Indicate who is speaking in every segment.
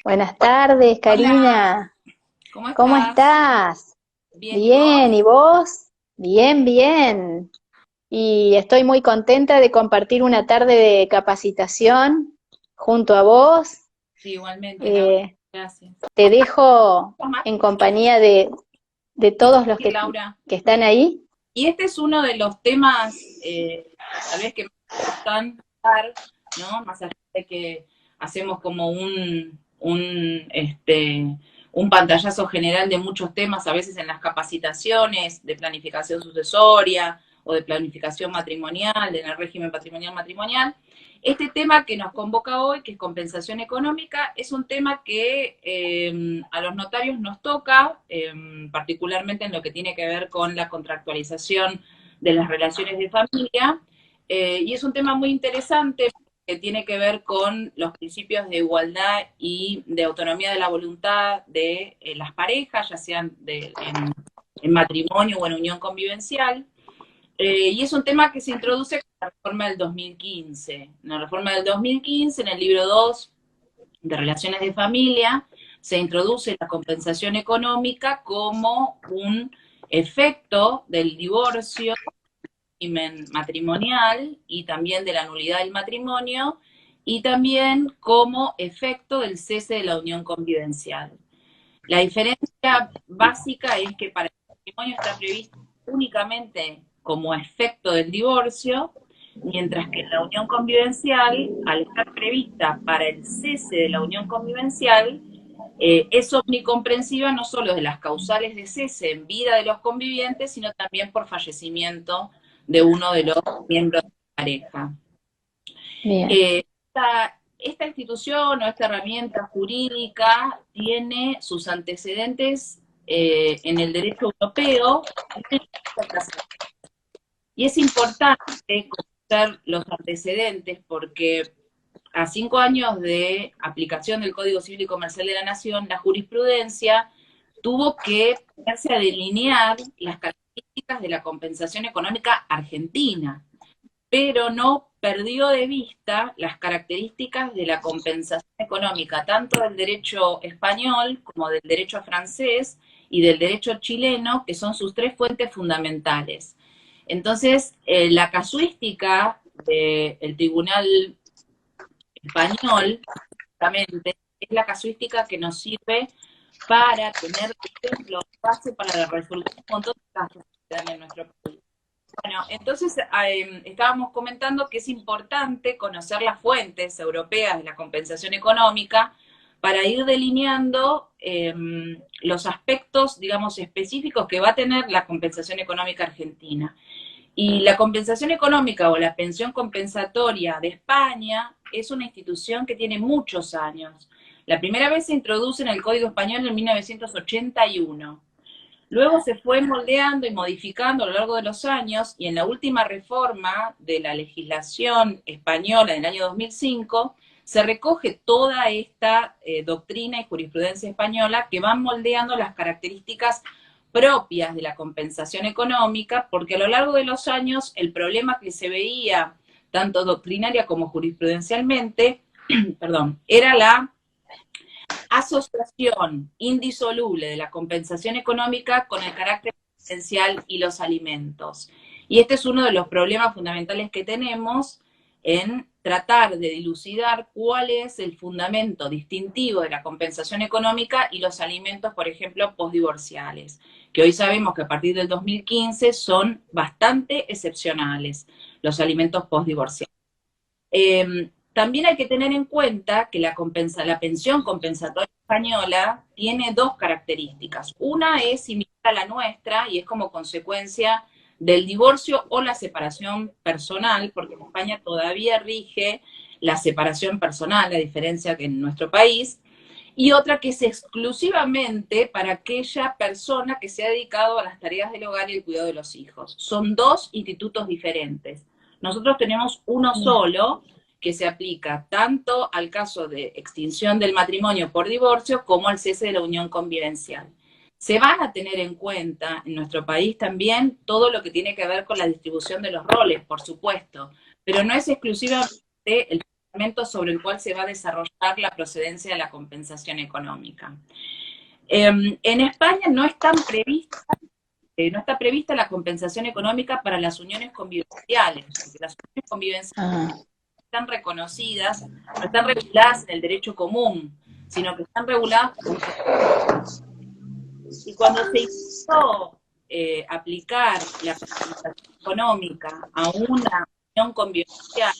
Speaker 1: Buenas tardes,
Speaker 2: Hola,
Speaker 1: Karina.
Speaker 2: ¿cómo
Speaker 1: ¿Cómo
Speaker 2: estás?
Speaker 1: estás?
Speaker 2: Bien, ¿y
Speaker 1: Bien,
Speaker 2: vos?
Speaker 1: ¿y vos? Bien, bien. Y estoy muy contenta de compartir una tarde de capacitación junto a vos.
Speaker 2: Sí, igualmente, Laura,
Speaker 1: Eh,
Speaker 2: gracias.
Speaker 1: Te dejo
Speaker 2: ¿Cómo más?
Speaker 1: en compañía de todos los
Speaker 2: Sí, Laura.
Speaker 1: que están ahí.
Speaker 2: Y este es uno de los temas, tal vez que me gustan hablar, ¿no? Más allá de que hacemos como un pantallazo general de muchos temas, a veces en las capacitaciones de planificación sucesoria o de planificación matrimonial, en el régimen patrimonial matrimonial. Este tema que nos convoca hoy, que es compensación económica, es un tema que a los notarios nos toca, particularmente en lo que tiene que ver con la contractualización de las relaciones de familia, y es un tema muy interesante que tiene que ver con los principios de igualdad y de autonomía de la voluntad de las parejas, ya sean en matrimonio o en unión convivencial. Y es un tema que se introduce con la reforma del 2015. En la reforma del 2015, en el libro 2 de Relaciones de Familia, se introduce la compensación económica como un efecto del divorcio matrimonial y también de la nulidad del matrimonio y también como efecto del cese de la unión convivencial. La diferencia básica es que para el matrimonio está previsto únicamente como efecto del divorcio, mientras que la unión convivencial, al estar prevista para el cese de la unión convivencial, es omnicomprensiva no solo de las causales de cese en vida de los convivientes, sino también por fallecimiento de uno de los miembros de la pareja.
Speaker 1: Bien,
Speaker 2: Esta institución o esta herramienta jurídica tiene sus antecedentes en el derecho europeo y es importante conocer los antecedentes porque a 5 años de aplicación del Código Civil y Comercial de la Nación, la jurisprudencia tuvo que ponerse a delinear las características de la compensación económica argentina, pero no perdió de vista las características de la compensación económica, tanto del derecho español como del derecho francés y del derecho chileno, que son sus tres fuentes fundamentales. Entonces, la casuística del Tribunal Español, justamente, es la casuística que nos sirve para tener ejemplos base para la resolución de un montón de casos que dan en nuestro país. Bueno, entonces estábamos comentando que es importante conocer las fuentes europeas de la compensación económica para ir delineando los aspectos, digamos, específicos que va a tener la compensación económica argentina. Y la compensación económica o la pensión compensatoria de España es una institución que tiene muchos años. La primera vez se introduce en el Código Español en 1981. Luego se fue moldeando y modificando a lo largo de los años y en la última reforma de la legislación española del año 2005 se recoge toda esta doctrina y jurisprudencia española que van moldeando las características propias de la compensación económica, porque a lo largo de los años el problema que se veía, tanto doctrinaria como jurisprudencialmente, perdón, era la asociación indisoluble de la compensación económica con el carácter esencial y los alimentos. Y este es uno de los problemas fundamentales que tenemos en tratar de dilucidar cuál es el fundamento distintivo de la compensación económica y los alimentos, por ejemplo, postdivorciales, que hoy sabemos que a partir del 2015 son bastante excepcionales, los alimentos postdivorciales. También hay que tener en cuenta que la pensión compensatoria española tiene dos características. Una es similar a la nuestra y es como consecuencia del divorcio o la separación personal, porque en España todavía rige la separación personal, a diferencia que en nuestro país, y otra que es exclusivamente para aquella persona que se ha dedicado a las tareas del hogar y el cuidado de los hijos. Son dos institutos diferentes. Nosotros tenemos uno
Speaker 1: bien.
Speaker 2: solo que se aplica tanto al caso de extinción del matrimonio por divorcio como al cese de la unión convivencial. Se van a tener en cuenta en nuestro país también todo lo que tiene que ver con la distribución de los roles, por supuesto, pero no es exclusivamente el fundamento sobre el cual se va a desarrollar la procedencia de la compensación económica. En España no está prevista la compensación económica para las uniones convivenciales, porque las uniones convivenciales están reconocidas, no están reguladas en el derecho común, sino que están reguladas por... Y cuando se hizo aplicar la compensación económica a una unión convivencial,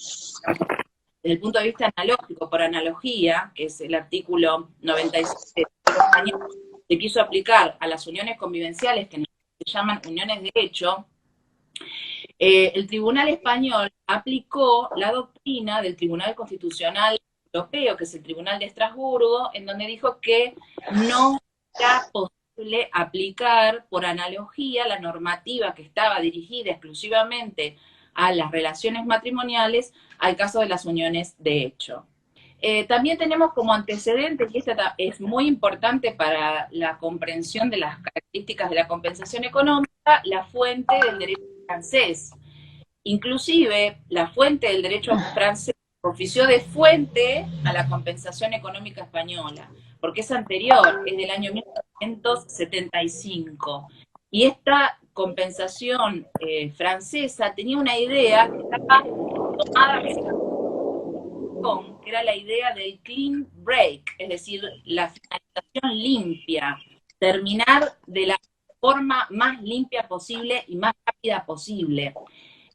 Speaker 2: desde el punto de vista analógico, por analogía, que es el artículo 97 de los español, se quiso aplicar a las uniones convivenciales, que se llaman uniones de hecho, el Tribunal Español aplicó la doctrina del Tribunal Constitucional Europeo, que es el Tribunal de Estrasburgo, en donde dijo que no era posible aplicar por analogía la normativa que estaba dirigida exclusivamente a las relaciones matrimoniales al caso de las uniones de hecho. También tenemos como antecedentes, y esta es muy importante para la comprensión de las características de la compensación económica, la fuente del derecho francés. Inclusive, la fuente del derecho francés ofició de fuente a la compensación económica española, porque es anterior, es del año 1975. Y esta compensación francesa tenía una idea que estaba tomada, que era la idea del clean break, es decir, la finalización limpia, terminar de la forma más limpia posible y más rápida posible.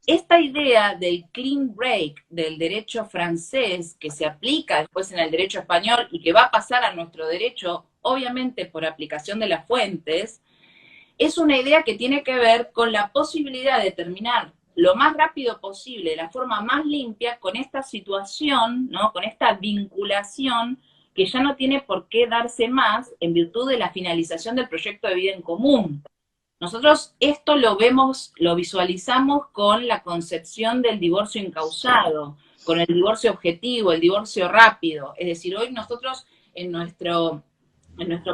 Speaker 2: Esta idea del clean break del derecho francés, que se aplica después en el derecho español y que va a pasar a nuestro derecho, obviamente por aplicación de las fuentes, es una idea que tiene que ver con la posibilidad de terminar lo más rápido posible, de la forma más limpia, con esta situación, ¿no? Con esta vinculación que ya no tiene por qué darse más en virtud de la finalización del proyecto de vida en común. Nosotros esto lo vemos, lo visualizamos con la concepción del divorcio incausado, con el divorcio objetivo, el divorcio rápido. Es decir, hoy nosotros en nuestro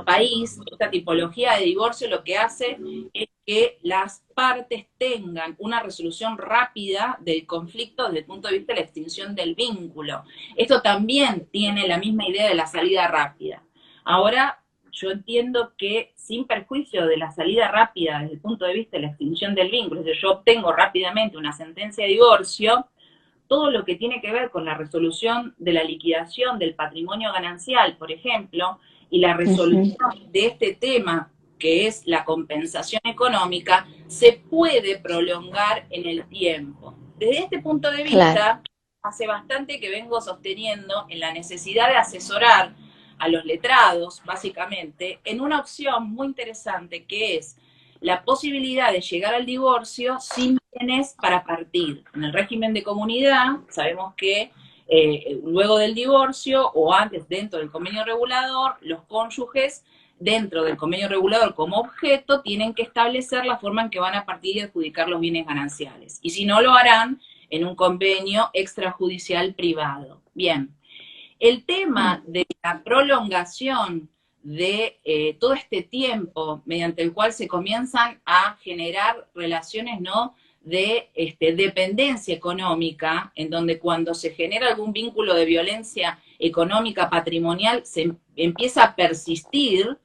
Speaker 2: país, esta tipología de divorcio lo que hace es que las partes tengan una resolución rápida del conflicto desde el punto de vista de la extinción del vínculo. Esto también tiene la misma idea de la salida rápida. Ahora, yo entiendo que sin perjuicio de la salida rápida desde el punto de vista de la extinción del vínculo, es decir, yo obtengo rápidamente una sentencia de divorcio, todo lo que tiene que ver con la resolución de la liquidación del patrimonio ganancial, por ejemplo, y la resolución de este tema, que es la compensación económica, se puede prolongar en el tiempo. Desde este punto de vista, hace bastante que vengo sosteniendo en la necesidad de asesorar a los letrados, básicamente, en una opción muy interesante que es la posibilidad de llegar al divorcio sin bienes para partir. En el régimen de comunidad, sabemos que luego del divorcio o antes dentro del convenio regulador, los cónyuges dentro del convenio regulador como objeto tienen que establecer la forma en que van a partir y adjudicar los bienes gananciales. Y si no, lo harán en un convenio extrajudicial privado. Bien. El tema de la prolongación de todo este tiempo mediante el cual se comienzan a generar relaciones, ¿no?, de dependencia económica, en donde cuando se genera algún vínculo de violencia económica patrimonial se empieza a persistir,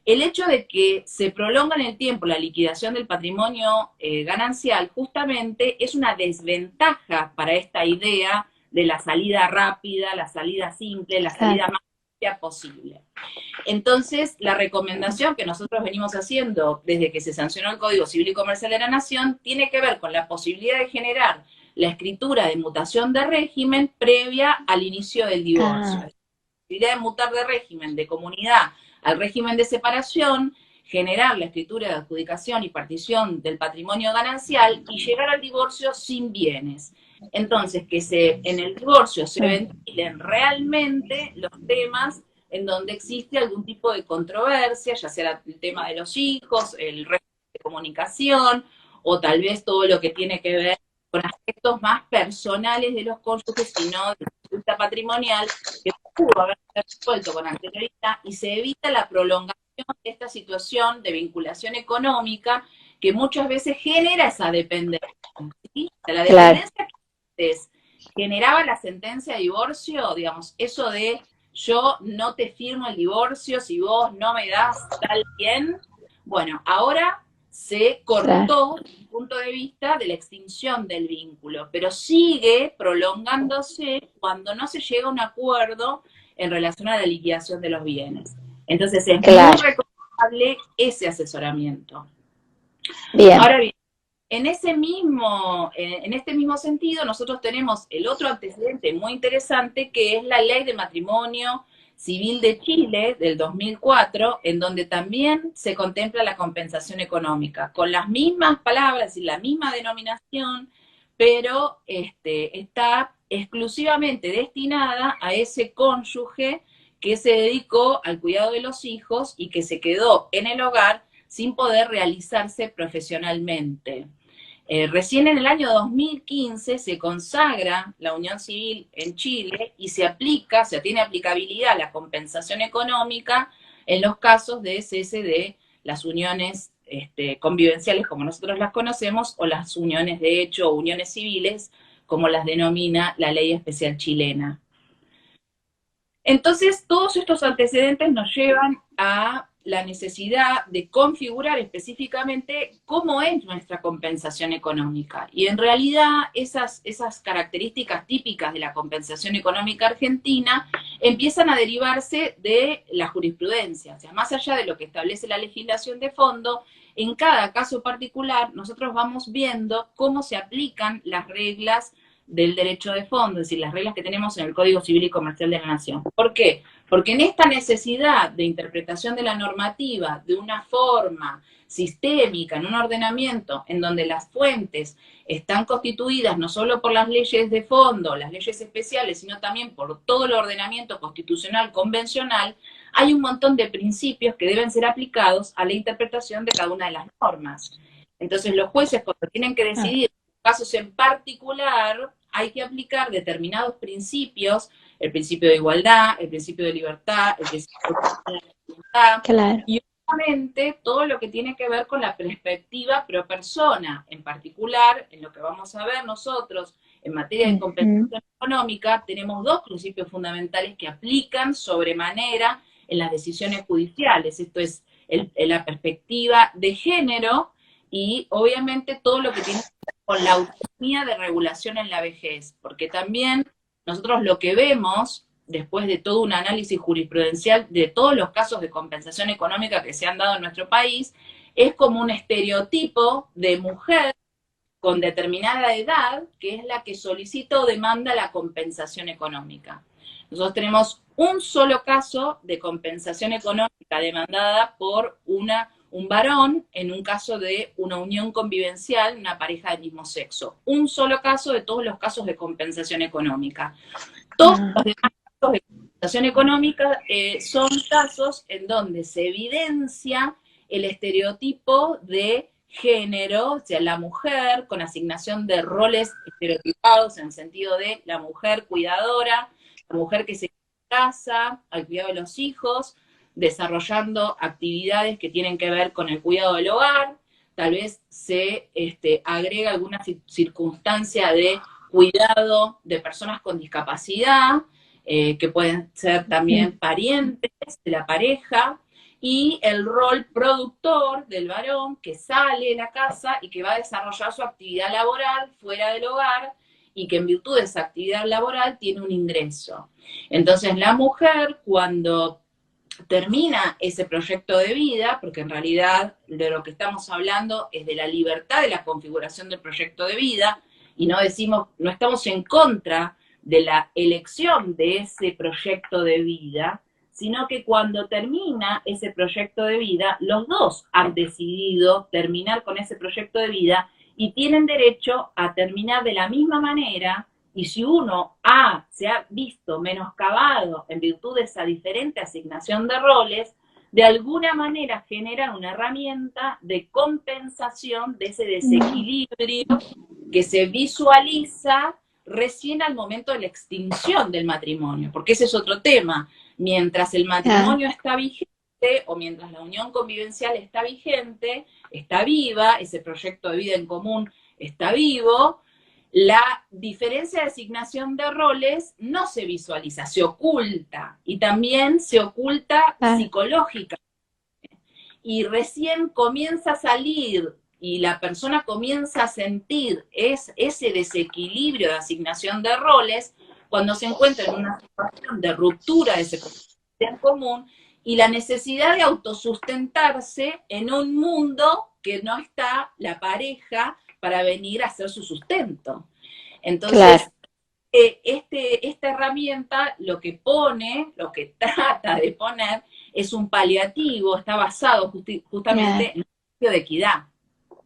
Speaker 2: el hecho de que se prolonga en el tiempo la liquidación del patrimonio ganancial justamente es una desventaja para esta idea de la salida rápida, la salida simple, la salida más rápida posible. Entonces, la recomendación que nosotros venimos haciendo desde que se sancionó el Código Civil y Comercial de la Nación tiene que ver con la posibilidad de generar la escritura de mutación de régimen previa al inicio del divorcio. La posibilidad de mutar de régimen de comunidad al régimen de separación, generar la escritura de adjudicación y partición del patrimonio ganancial y llegar al divorcio sin bienes. Entonces, que en el divorcio se ventilen realmente los temas en donde existe algún tipo de controversia, ya sea el tema de los hijos, el régimen de comunicación, o tal vez todo lo que tiene que ver con aspectos más personales de los cónyuges, sino de la disputa patrimonial, que pudo haber resuelto con anterioridad, y se evita la prolongación de esta situación de vinculación económica que muchas veces genera esa dependencia, ¿sí? De la dependencia que es generaba la sentencia de divorcio, digamos, eso de yo no te firmo el divorcio si vos no me das tal bien, bueno, ahora se
Speaker 1: claro,
Speaker 2: cortó desde el punto de vista de la extinción del vínculo, pero sigue prolongándose cuando no se llega a un acuerdo en relación a la liquidación de los bienes. Entonces es muy
Speaker 1: claro.
Speaker 2: recomendable ese asesoramiento.
Speaker 1: Bien,
Speaker 2: Ahora bien, en este mismo sentido, nosotros tenemos el otro antecedente muy interesante, que es la Ley de Matrimonio Civil de Chile del 2004, en donde también se contempla la compensación económica, con las mismas palabras y la misma denominación, pero está exclusivamente destinada a ese cónyuge que se dedicó al cuidado de los hijos y que se quedó en el hogar sin poder realizarse profesionalmente. Recién en el año 2015 se consagra la unión civil en Chile y se aplica, se tiene aplicabilidad la compensación económica en los casos de cese de las uniones convivenciales como nosotros las conocemos, o las uniones de hecho o uniones civiles como las denomina la ley especial chilena. Entonces, todos estos antecedentes nos llevan a la necesidad de configurar específicamente cómo es nuestra compensación económica. Y en realidad esas características típicas de la compensación económica argentina empiezan a derivarse de la jurisprudencia. O sea, más allá de lo que establece la legislación de fondo, en cada caso particular nosotros vamos viendo cómo se aplican las reglas del derecho de fondo, es decir, las reglas que tenemos en el Código Civil y Comercial de la Nación. ¿Por qué? Porque en esta necesidad de interpretación de la normativa de una forma sistémica, en un ordenamiento en donde las fuentes están constituidas no solo por las leyes de fondo, las leyes especiales, sino también por todo el ordenamiento constitucional convencional, hay un montón de principios que deben ser aplicados a la interpretación de cada una de las normas. Entonces los jueces, cuando tienen que decidir casos en particular, hay que aplicar determinados principios, el principio de igualdad, el principio de libertad, el principio de igualdad,
Speaker 1: claro.
Speaker 2: y obviamente todo lo que tiene que ver con la perspectiva pro persona, en particular, en lo que vamos a ver nosotros en materia de compensación económica, tenemos dos principios fundamentales que aplican sobremanera en las decisiones judiciales. Esto es la perspectiva de género y obviamente todo lo que tiene que ver con la autonomía de regulación en la vejez, porque también nosotros lo que vemos, después de todo un análisis jurisprudencial de todos los casos de compensación económica que se han dado en nuestro país, es como un estereotipo de mujer con determinada edad, que es la que solicita o demanda la compensación económica. Nosotros tenemos un solo caso de compensación económica demandada por un varón en un caso de una unión convivencial, una pareja del mismo sexo. Un solo caso de todos los casos de compensación económica. Todos los demás casos de compensación económica son casos en donde se evidencia el estereotipo de género, o sea, la mujer con asignación de roles estereotipados en el sentido de la mujer cuidadora, la mujer que se casa al cuidado de los hijos, desarrollando actividades que tienen que ver con el cuidado del hogar, tal vez se agrega alguna circunstancia de cuidado de personas con discapacidad, que pueden ser también parientes de la pareja, y el rol productor del varón que sale de la casa y que va a desarrollar su actividad laboral fuera del hogar y que en virtud de esa actividad laboral tiene un ingreso. Entonces la mujer, cuando termina ese proyecto de vida, porque en realidad de lo que estamos hablando es de la libertad de la configuración del proyecto de vida, y no decimos, no estamos en contra de la elección de ese proyecto de vida, sino que cuando termina ese proyecto de vida, los dos han decidido terminar con ese proyecto de vida y tienen derecho a terminar de la misma manera. Y si uno se ha visto menoscabado en virtud de esa diferente asignación de roles, de alguna manera generan una herramienta de compensación de ese desequilibrio que se visualiza recién al momento de la extinción del matrimonio, porque ese es otro tema. Mientras el matrimonio está vigente, o mientras la unión convivencial está vigente, está viva, ese proyecto de vida en común está vivo, la diferencia de asignación de roles no se visualiza, se oculta, y también se oculta psicológica. Y recién comienza a salir y la persona comienza a sentir ese desequilibrio de asignación de roles cuando se encuentra en una situación de ruptura de ese en común y la necesidad de autosustentarse en un mundo que no está la pareja para venir a hacer su sustento. Entonces, esta herramienta lo que trata de poner es un paliativo, está basado justamente en el principio de equidad.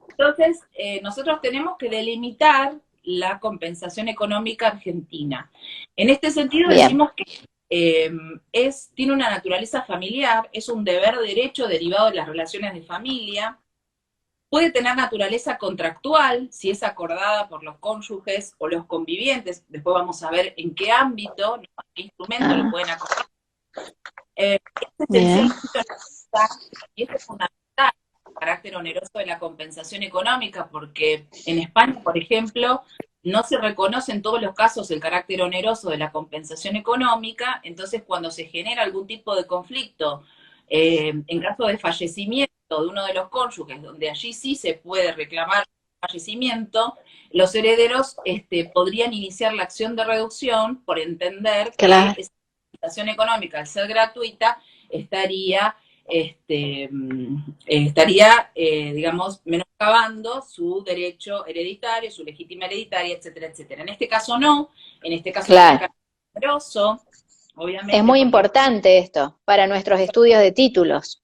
Speaker 2: Entonces, nosotros tenemos que delimitar la compensación económica argentina. En este sentido, decimos que tiene una naturaleza familiar, es un deber derecho derivado de las relaciones de familia, puede tener naturaleza contractual, si es acordada por los cónyuges o los convivientes, después vamos a ver en qué ámbito, ¿no? Qué instrumento lo pueden acordar. Y este es fundamental, el carácter oneroso de la compensación económica, porque en España, por ejemplo, no se reconoce en todos los casos el carácter oneroso de la compensación económica, entonces cuando se genera algún tipo de conflicto, en caso de fallecimiento de uno de los cónyuges, donde allí sí se puede reclamar fallecimiento, los herederos podrían iniciar la acción de reducción por entender que esa compensación económica, al ser gratuita, estaría digamos, menoscabando su derecho hereditario, su legítima hereditaria, etcétera, etcétera. En este caso no, en este caso es oneroso, obviamente.
Speaker 1: Es muy importante esto para nuestros estudios de títulos.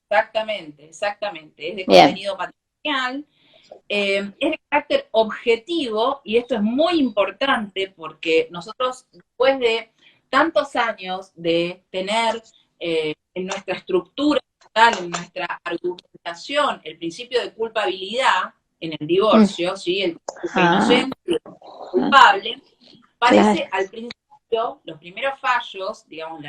Speaker 2: Exactamente, exactamente. Es de contenido patrimonial, es de carácter objetivo, y esto es muy importante porque nosotros, después de tantos años de tener en nuestra estructura, en nuestra argumentación, el principio de culpabilidad en el divorcio, ¿sí? El inocente, el culpable, parece al principio, los primeros fallos, digamos,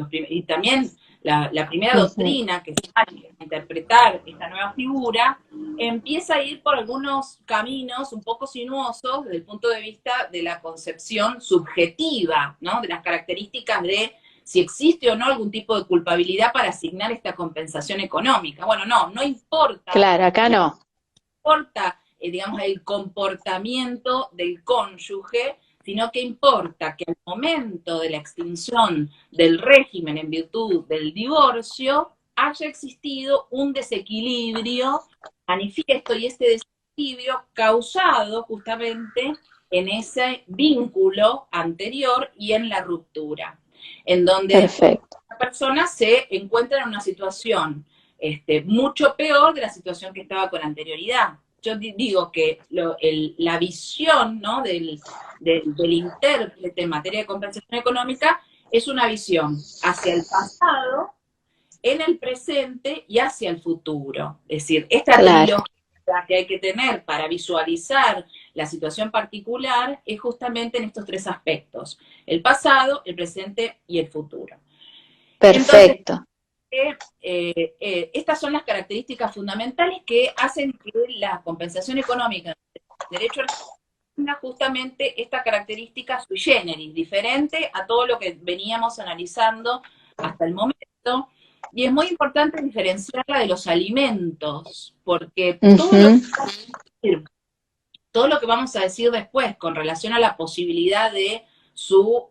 Speaker 2: y también la primera doctrina que sale a interpretar esta nueva figura, empieza a ir por algunos caminos un poco sinuosos desde el punto de vista de la concepción subjetiva, ¿no? De las características de si existe o no algún tipo de culpabilidad para asignar esta compensación económica. Bueno, no importa.
Speaker 1: Claro, acá no.
Speaker 2: No importa, digamos, el comportamiento del cónyuge, sino que importa que al momento de la extinción del régimen en virtud del divorcio haya existido un desequilibrio manifiesto, y este desequilibrio causado justamente en ese vínculo anterior y en la ruptura, en donde la persona se encuentra en una situación mucho peor de la situación que estaba con anterioridad. Yo digo que la visión, ¿no? del intérprete en materia de compensación económica es una visión hacia el pasado, en el presente y hacia el futuro. Es decir, esta trilogía que hay que tener para visualizar la situación particular es justamente en estos tres aspectos: el pasado, el presente y el futuro.
Speaker 1: Perfecto.
Speaker 2: Entonces, estas son las características fundamentales que hacen que la compensación económica del derecho tenga justamente esta característica sui generis, diferente a todo lo que veníamos analizando hasta el momento. Y es muy importante diferenciarla de los alimentos, porque todo lo que vamos a decir después con relación a la posibilidad de su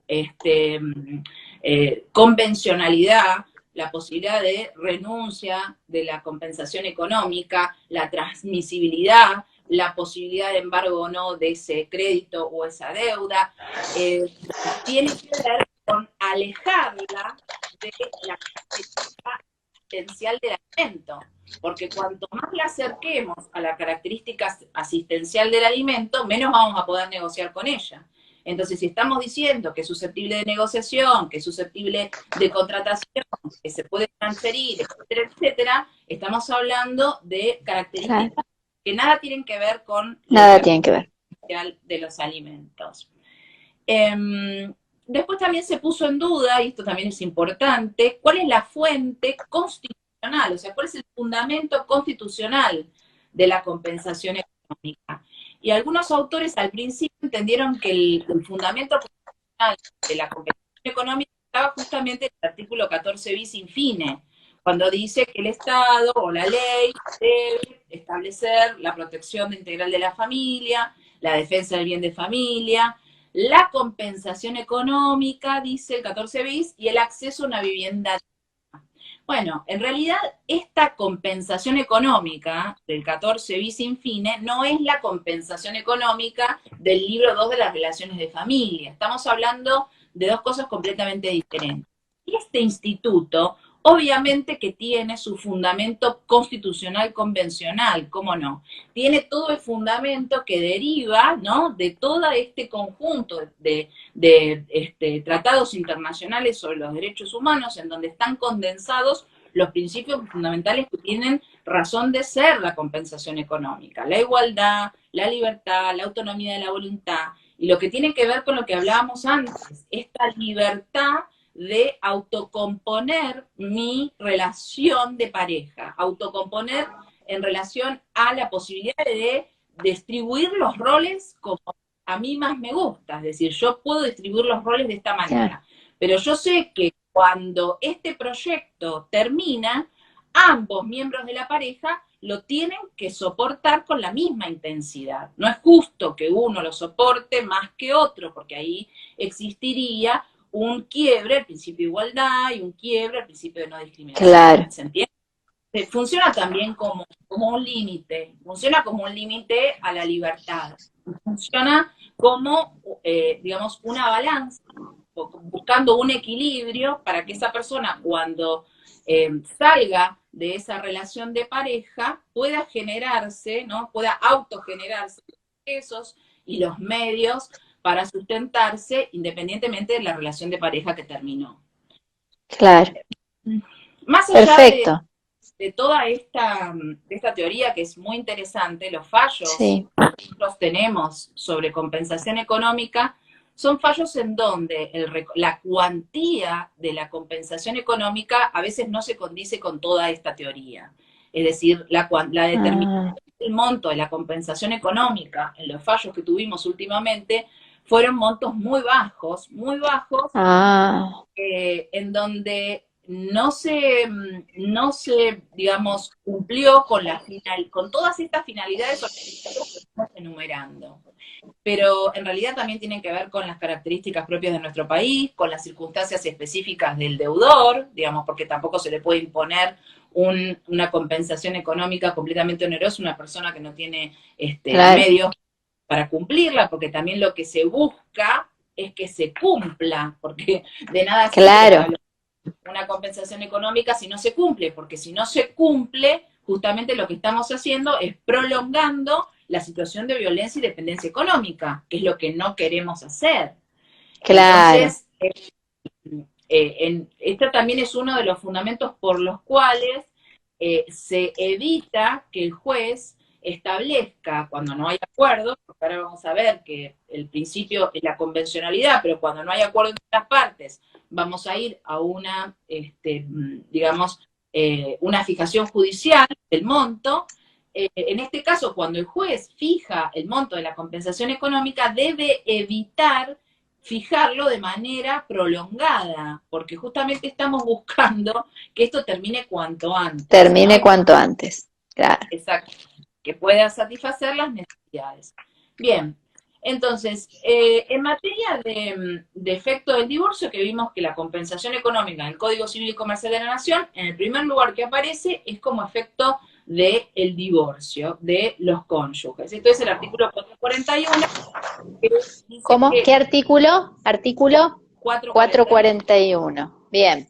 Speaker 2: convencionalidad, la posibilidad de renuncia de la compensación económica, la transmisibilidad, la posibilidad de embargo o no de ese crédito o esa deuda, tiene que ver con alejarla de la característica asistencial del alimento, porque cuanto más la acerquemos a la característica asistencial del alimento, menos vamos a poder negociar con ella. Entonces, si estamos diciendo que es susceptible de negociación, que es susceptible de contratación, que se puede transferir, etcétera, etcétera, estamos hablando de características que nada tienen que ver con
Speaker 1: nada tienen que ver
Speaker 2: de los alimentos. Después también se puso en duda, y esto también es importante, cuál es la fuente constitucional, o sea, cuál es el fundamento constitucional de la compensación económica. Y algunos autores al principio entendieron que el fundamento de la compensación económica estaba justamente en el artículo 14 bis infine, cuando dice que el Estado o la ley debe establecer la protección integral de la familia, la defensa del bien de familia, la compensación económica, dice el 14 bis, y el acceso a una vivienda. Bueno, en realidad esta compensación económica del 14 bis infine no es la compensación económica del libro 2 de las relaciones de familia. Estamos hablando de dos cosas completamente diferentes. Y este instituto, obviamente que tiene su fundamento constitucional convencional, ¿cómo no? Tiene todo el fundamento que deriva, ¿no?, de todo este conjunto de tratados internacionales sobre los derechos humanos, en donde están condensados los principios fundamentales que tienen razón de ser la compensación económica: la igualdad, la libertad, la autonomía de la voluntad, y lo que tiene que ver con lo que hablábamos antes, esta libertad de autocomponer mi relación de pareja, autocomponer en relación a la posibilidad de distribuir los roles como a mí más me gusta. Es decir, yo puedo distribuir los roles de esta manera, pero yo sé que cuando este proyecto termina, ambos miembros de la pareja lo tienen que soportar con la misma intensidad. No es justo que uno lo soporte más que otro, porque ahí existiría un quiebre al principio de igualdad y un quiebre al principio de no discriminación.
Speaker 1: Claro.
Speaker 2: ¿Se entiende? Funciona también como un límite, funciona como un límite a la libertad, funciona como, digamos, una balanza, buscando un equilibrio para que esa persona, cuando salga de esa relación de pareja, pueda generarse, ¿no?, pueda autogenerarse los ingresos y los medios para sustentarse independientemente de la relación de pareja que terminó.
Speaker 1: Claro.
Speaker 2: Más allá
Speaker 1: Perfecto.
Speaker 2: de toda esta teoría, que es muy interesante, los fallos
Speaker 1: Sí.
Speaker 2: que nosotros tenemos sobre compensación económica son fallos en donde la cuantía de la compensación económica a veces no se condice con toda esta teoría. Es decir, la determinación del monto de la compensación económica en los fallos que tuvimos últimamente fueron montos muy bajos, en donde no se, digamos, cumplió con todas estas finalidades que estamos enumerando. Pero en realidad también tienen que ver con las características propias de nuestro país, con las circunstancias específicas del deudor, digamos, porque tampoco se le puede imponer una compensación económica completamente onerosa a una persona que no tiene
Speaker 1: claro.
Speaker 2: medios para cumplirla, porque también lo que se busca es que se cumpla, porque de nada sirve una compensación económica si no se cumple, porque si no se cumple, justamente lo que estamos haciendo es prolongando la situación de violencia y dependencia económica, que es lo que no queremos hacer.
Speaker 1: Claro.
Speaker 2: Entonces, esto también es uno de los fundamentos por los cuales se evita que el juez establezca, cuando no hay acuerdo, porque ahora vamos a ver que el principio es la convencionalidad, pero cuando no hay acuerdo entre las partes, vamos a ir a una, digamos, una fijación judicial del monto. En este caso, cuando el juez fija el monto de la compensación económica, debe evitar fijarlo de manera prolongada, porque justamente estamos buscando que esto termine cuanto antes.
Speaker 1: Termine, ¿no?, cuanto antes, claro.
Speaker 2: Exacto, que pueda satisfacer las necesidades. Bien, entonces, en materia de efecto del divorcio, que vimos que la compensación económica en el Código Civil y Comercial de la Nación, en el primer lugar que aparece es como efecto del divorcio de los cónyuges. Esto es el artículo 441.
Speaker 1: ¿Cómo? ¿Qué artículo? Artículo 441. Bien.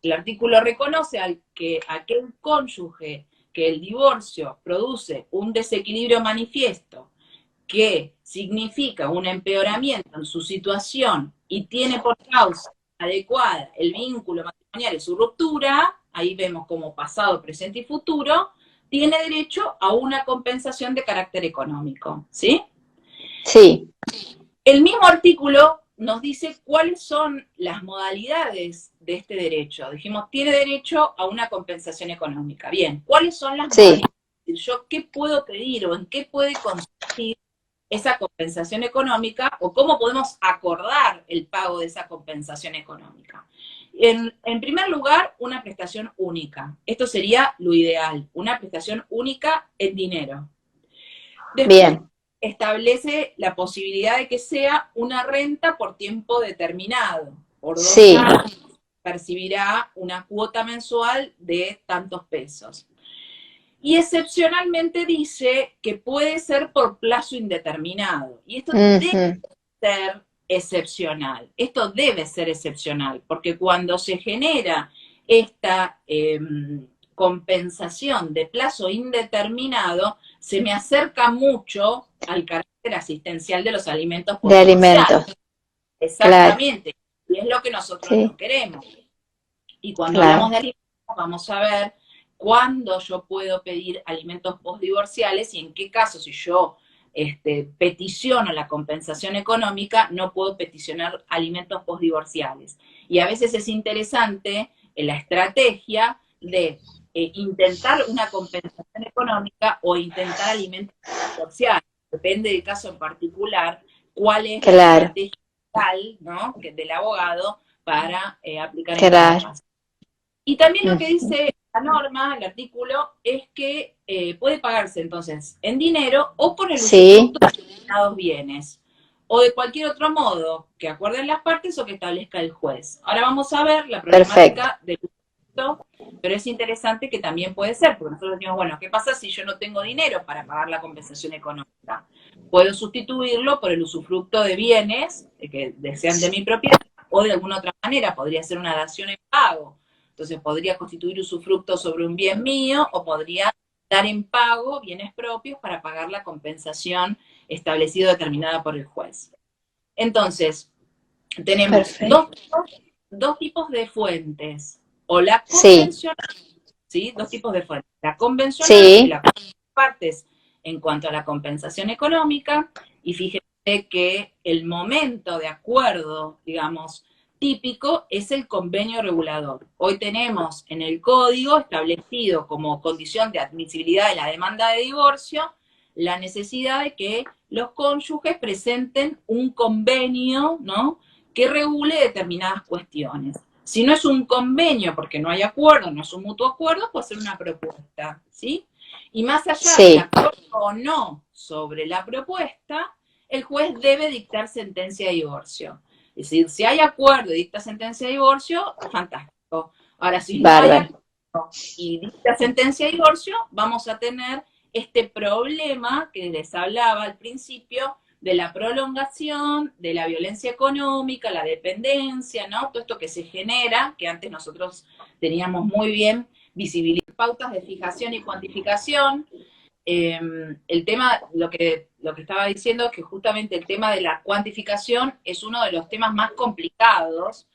Speaker 2: El artículo reconoce que aquel cónyuge que el divorcio produce un desequilibrio manifiesto que significa un empeoramiento en su situación y tiene por causa adecuada el vínculo matrimonial y su ruptura, ahí vemos como pasado, presente y futuro, tiene derecho a una compensación de carácter económico, ¿sí?
Speaker 1: Sí.
Speaker 2: El mismo artículo nos dice cuáles son las modalidades de este derecho. Dijimos, tiene derecho a una compensación económica. Bien, ¿cuáles son las modalidades? ¿Yo qué puedo pedir o en qué puede consistir esa compensación económica o cómo podemos acordar el pago de esa compensación económica. En primer lugar, una prestación única. Esto sería lo ideal, una prestación única en dinero. Después,
Speaker 1: Bien,
Speaker 2: establece la posibilidad de que sea una renta por tiempo determinado. Por 2
Speaker 1: sí,
Speaker 2: años percibirá una cuota mensual de tantos pesos. Y excepcionalmente dice que puede ser por plazo indeterminado. Y esto debe
Speaker 1: ujú,
Speaker 2: ser excepcional. Esto debe ser excepcional, porque cuando se genera esta compensación de plazo indeterminado, se me acerca mucho al carácter asistencial de los alimentos
Speaker 1: de
Speaker 2: postdivorciales.
Speaker 1: alimentos, claro,
Speaker 2: Exactamente. Y es lo que nosotros no
Speaker 1: sí,
Speaker 2: queremos. Y cuando hablamos
Speaker 1: claro,
Speaker 2: de alimentos, vamos a ver cuándo yo puedo pedir alimentos postdivorciales y en qué caso, si yo peticiono la compensación económica, no puedo peticionar alimentos postdivorciales. Y a veces es interesante la estrategia de intentar una compensación económica o intentar alimentos postdivorciales. Depende del caso en particular, cuál es la
Speaker 1: claro,
Speaker 2: estrategia tal, ¿no?, del abogado para aplicar en cada
Speaker 1: claro,
Speaker 2: caso. Y también lo que
Speaker 1: ujú,
Speaker 2: dice la norma, el artículo, es que puede pagarse entonces en dinero o por el
Speaker 1: sí,
Speaker 2: usufructo de determinados bienes, o de cualquier otro modo que acuerden las partes o que establezca el juez. Ahora vamos a ver la
Speaker 1: perfecto,
Speaker 2: problemática del usufructo, pero es interesante que también puede ser, porque nosotros decimos, bueno, ¿qué pasa si yo no tengo dinero para pagar la compensación económica? Puedo sustituirlo por el usufructo de bienes que desean de mi propiedad o de alguna otra manera, podría ser una dación en pago. Entonces podría constituir usufructo sobre un bien mío o podría dar en pago bienes propios para pagar la compensación establecida o determinada por el juez. Entonces, tenemos
Speaker 1: perfecto,
Speaker 2: dos tipos de fuentes, o la
Speaker 1: sí,
Speaker 2: convencional, ¿sí? Dos tipos de fuentes. La convencional,
Speaker 1: sí,
Speaker 2: la partes en cuanto a la compensación económica, y fíjense que el momento de acuerdo, digamos, típico es el convenio regulador. Hoy tenemos en el código establecido como condición de admisibilidad de la demanda de divorcio la necesidad de que los cónyuges presenten un convenio, ¿no?, que regule determinadas cuestiones. Si no es un convenio porque no hay acuerdo, no es un mutuo acuerdo, puede ser una propuesta, ¿sí? Y más allá del
Speaker 1: sí,
Speaker 2: acuerdo o no sobre la propuesta, el juez debe dictar sentencia de divorcio. Es decir, si hay acuerdo y dicta sentencia de divorcio, fantástico. Ahora, si no hay
Speaker 1: bárbaro,
Speaker 2: acuerdo y dicta sentencia de divorcio, vamos a tener este problema que les hablaba al principio de la prolongación, de la violencia económica, la dependencia, ¿no? Todo esto que se genera, que antes nosotros teníamos muy bien visibilizado, pautas de fijación y cuantificación. El tema, lo que estaba diciendo es que justamente el tema de la cuantificación es uno de los temas más complicados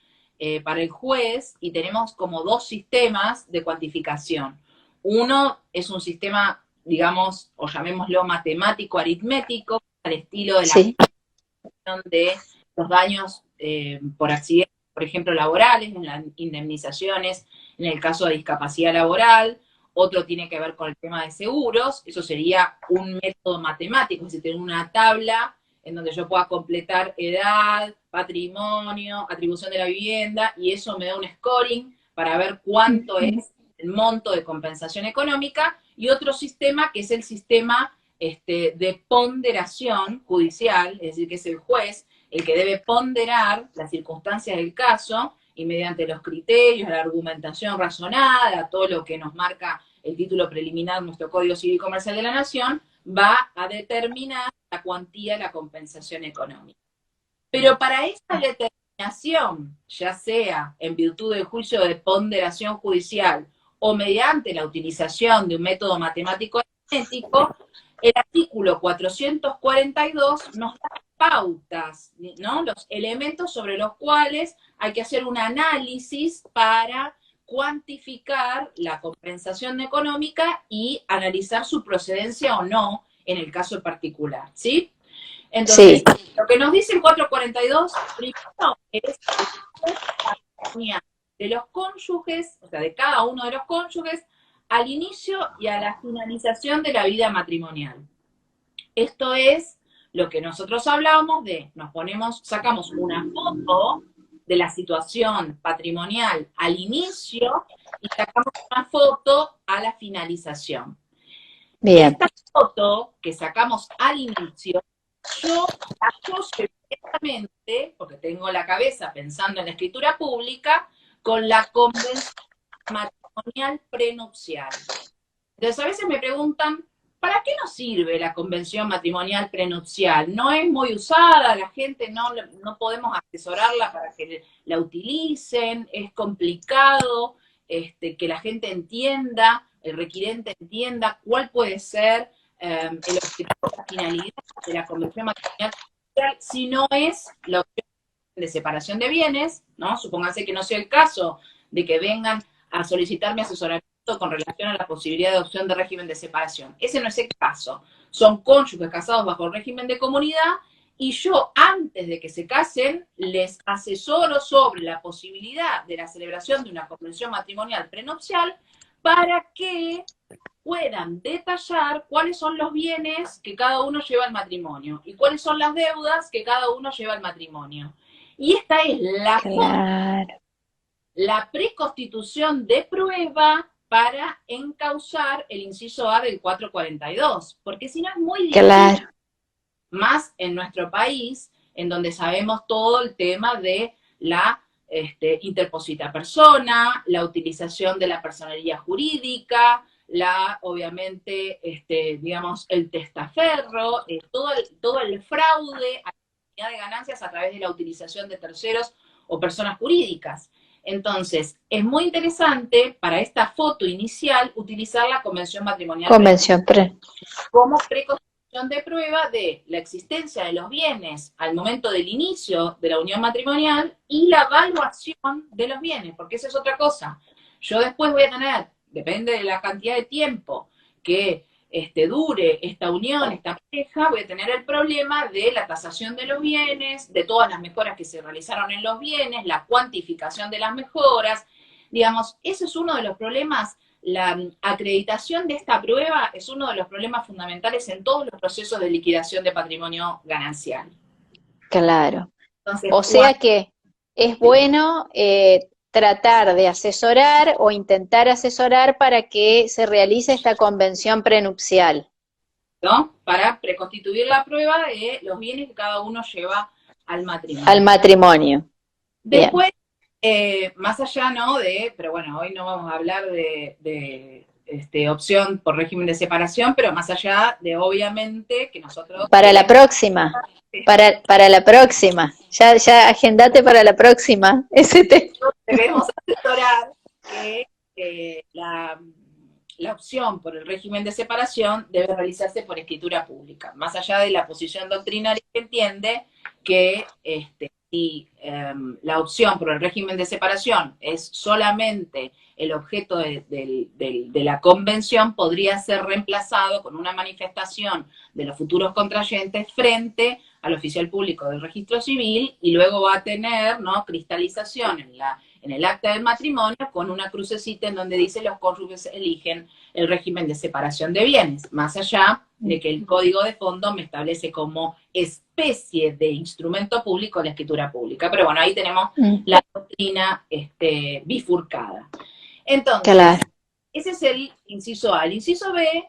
Speaker 2: para el juez y tenemos como dos sistemas de cuantificación. Uno es un sistema, digamos, o llamémoslo matemático aritmético, al estilo de la
Speaker 1: sí,
Speaker 2: de los daños por accidentes, por ejemplo, laborales, en las indemnizaciones, en el caso de discapacidad laboral. Otro tiene que ver con el tema de seguros, eso sería un método matemático, es decir, tener una tabla en donde yo pueda completar edad, patrimonio, atribución de la vivienda, y eso me da un scoring para ver cuánto
Speaker 1: ujú,
Speaker 2: es el monto de compensación económica, y otro sistema que es el sistema de ponderación judicial, es decir, que es el juez el que debe ponderar las circunstancias del caso y mediante los criterios, la argumentación razonada, todo lo que nos marca el título preliminar de nuestro Código Civil y Comercial de la Nación, va a determinar la cuantía de la compensación económica. Pero para esa determinación, ya sea en virtud del juicio de ponderación judicial o mediante la utilización de un método matemático aritmético, el artículo 442 nos da pautas, ¿no?, los elementos sobre los cuales hay que hacer un análisis para cuantificar la compensación económica y analizar su procedencia o no en el caso particular, ¿sí? Entonces,
Speaker 1: sí,
Speaker 2: lo que nos dice el 442, primero, es la patrimonial de los cónyuges, o sea, de cada uno de los cónyuges, al inicio y a la finalización de la vida matrimonial. Esto es lo que nosotros hablamos de, sacamos una foto de la situación patrimonial al inicio y sacamos una foto a la finalización.
Speaker 1: Bien.
Speaker 2: Esta foto que sacamos al inicio, yo la asocio directamente, porque tengo la cabeza pensando en la escritura pública, con la convención matrimonial prenupcial. Entonces a veces me preguntan, ¿para qué nos sirve la convención matrimonial prenupcial? No es muy usada, la gente no podemos asesorarla para que la utilicen, es complicado que la gente entienda, el requirente entienda cuál puede ser el objetivo, la finalidad de la convención matrimonial prenupcial, si no es la opción de separación de bienes, ¿no? Supóngase que no sea el caso de que vengan a solicitarme asesoramiento con relación a la posibilidad de adopción de régimen de separación. Ese no es el caso. Son cónyuges casados bajo régimen de comunidad y yo, antes de que se casen, les asesoro sobre la posibilidad de la celebración de una convención matrimonial prenupcial para que puedan detallar cuáles son los bienes que cada uno lleva al matrimonio y cuáles son las deudas que cada uno lleva al matrimonio. Y esta es la preconstitución de prueba para encauzar el inciso A del 442, porque si no es muy difícil, más en nuestro país, en donde sabemos todo el tema de la interposita persona, la utilización de la personería jurídica, obviamente, digamos, el testaferro, todo el fraude a la comunidad de ganancias a través de la utilización de terceros o personas jurídicas. Entonces, es muy interesante para esta foto inicial utilizar la convención matrimonial como preconstitución de prueba de la existencia de los bienes al momento del inicio de la unión matrimonial y la evaluación de los bienes, porque esa es otra cosa. Yo después voy a tener, depende de la cantidad de tiempo que dure esta unión, esta pareja, voy a tener el problema de la tasación de los bienes, de todas las mejoras que se realizaron en los bienes, la cuantificación de las mejoras. Digamos, ese es uno de los problemas. La acreditación de esta prueba es uno de los problemas fundamentales en todos los procesos de liquidación de patrimonio ganancial.
Speaker 1: Claro. Entonces, o sea que es bueno tratar de asesorar o intentar asesorar para que se realice esta convención prenupcial,
Speaker 2: ¿no? Para preconstituir la prueba de los bienes que cada uno lleva al matrimonio.
Speaker 1: Al matrimonio.
Speaker 2: Después, más allá, ¿no? Pero bueno, hoy no vamos a hablar de opción por régimen de separación, pero más allá de, obviamente, que nosotros...
Speaker 1: Para la próxima, para la próxima, ya agendate para la próxima, ese tema.
Speaker 2: Debemos asesorar que la opción por el régimen de separación debe realizarse por escritura pública, más allá de la posición doctrinaria que entiende que si la opción por el régimen de separación es solamente el objeto de la convención, podría ser reemplazado con una manifestación de los futuros contrayentes frente al oficial público del registro civil y luego va a tener, ¿no?, cristalización en el acta del matrimonio con una crucecita en donde dice los cónyuges eligen el régimen de separación de bienes, más allá de que el código de fondo me establece como especie de instrumento público la escritura pública. Pero bueno, ahí tenemos la doctrina bifurcada. Entonces, ese es el inciso A. El inciso B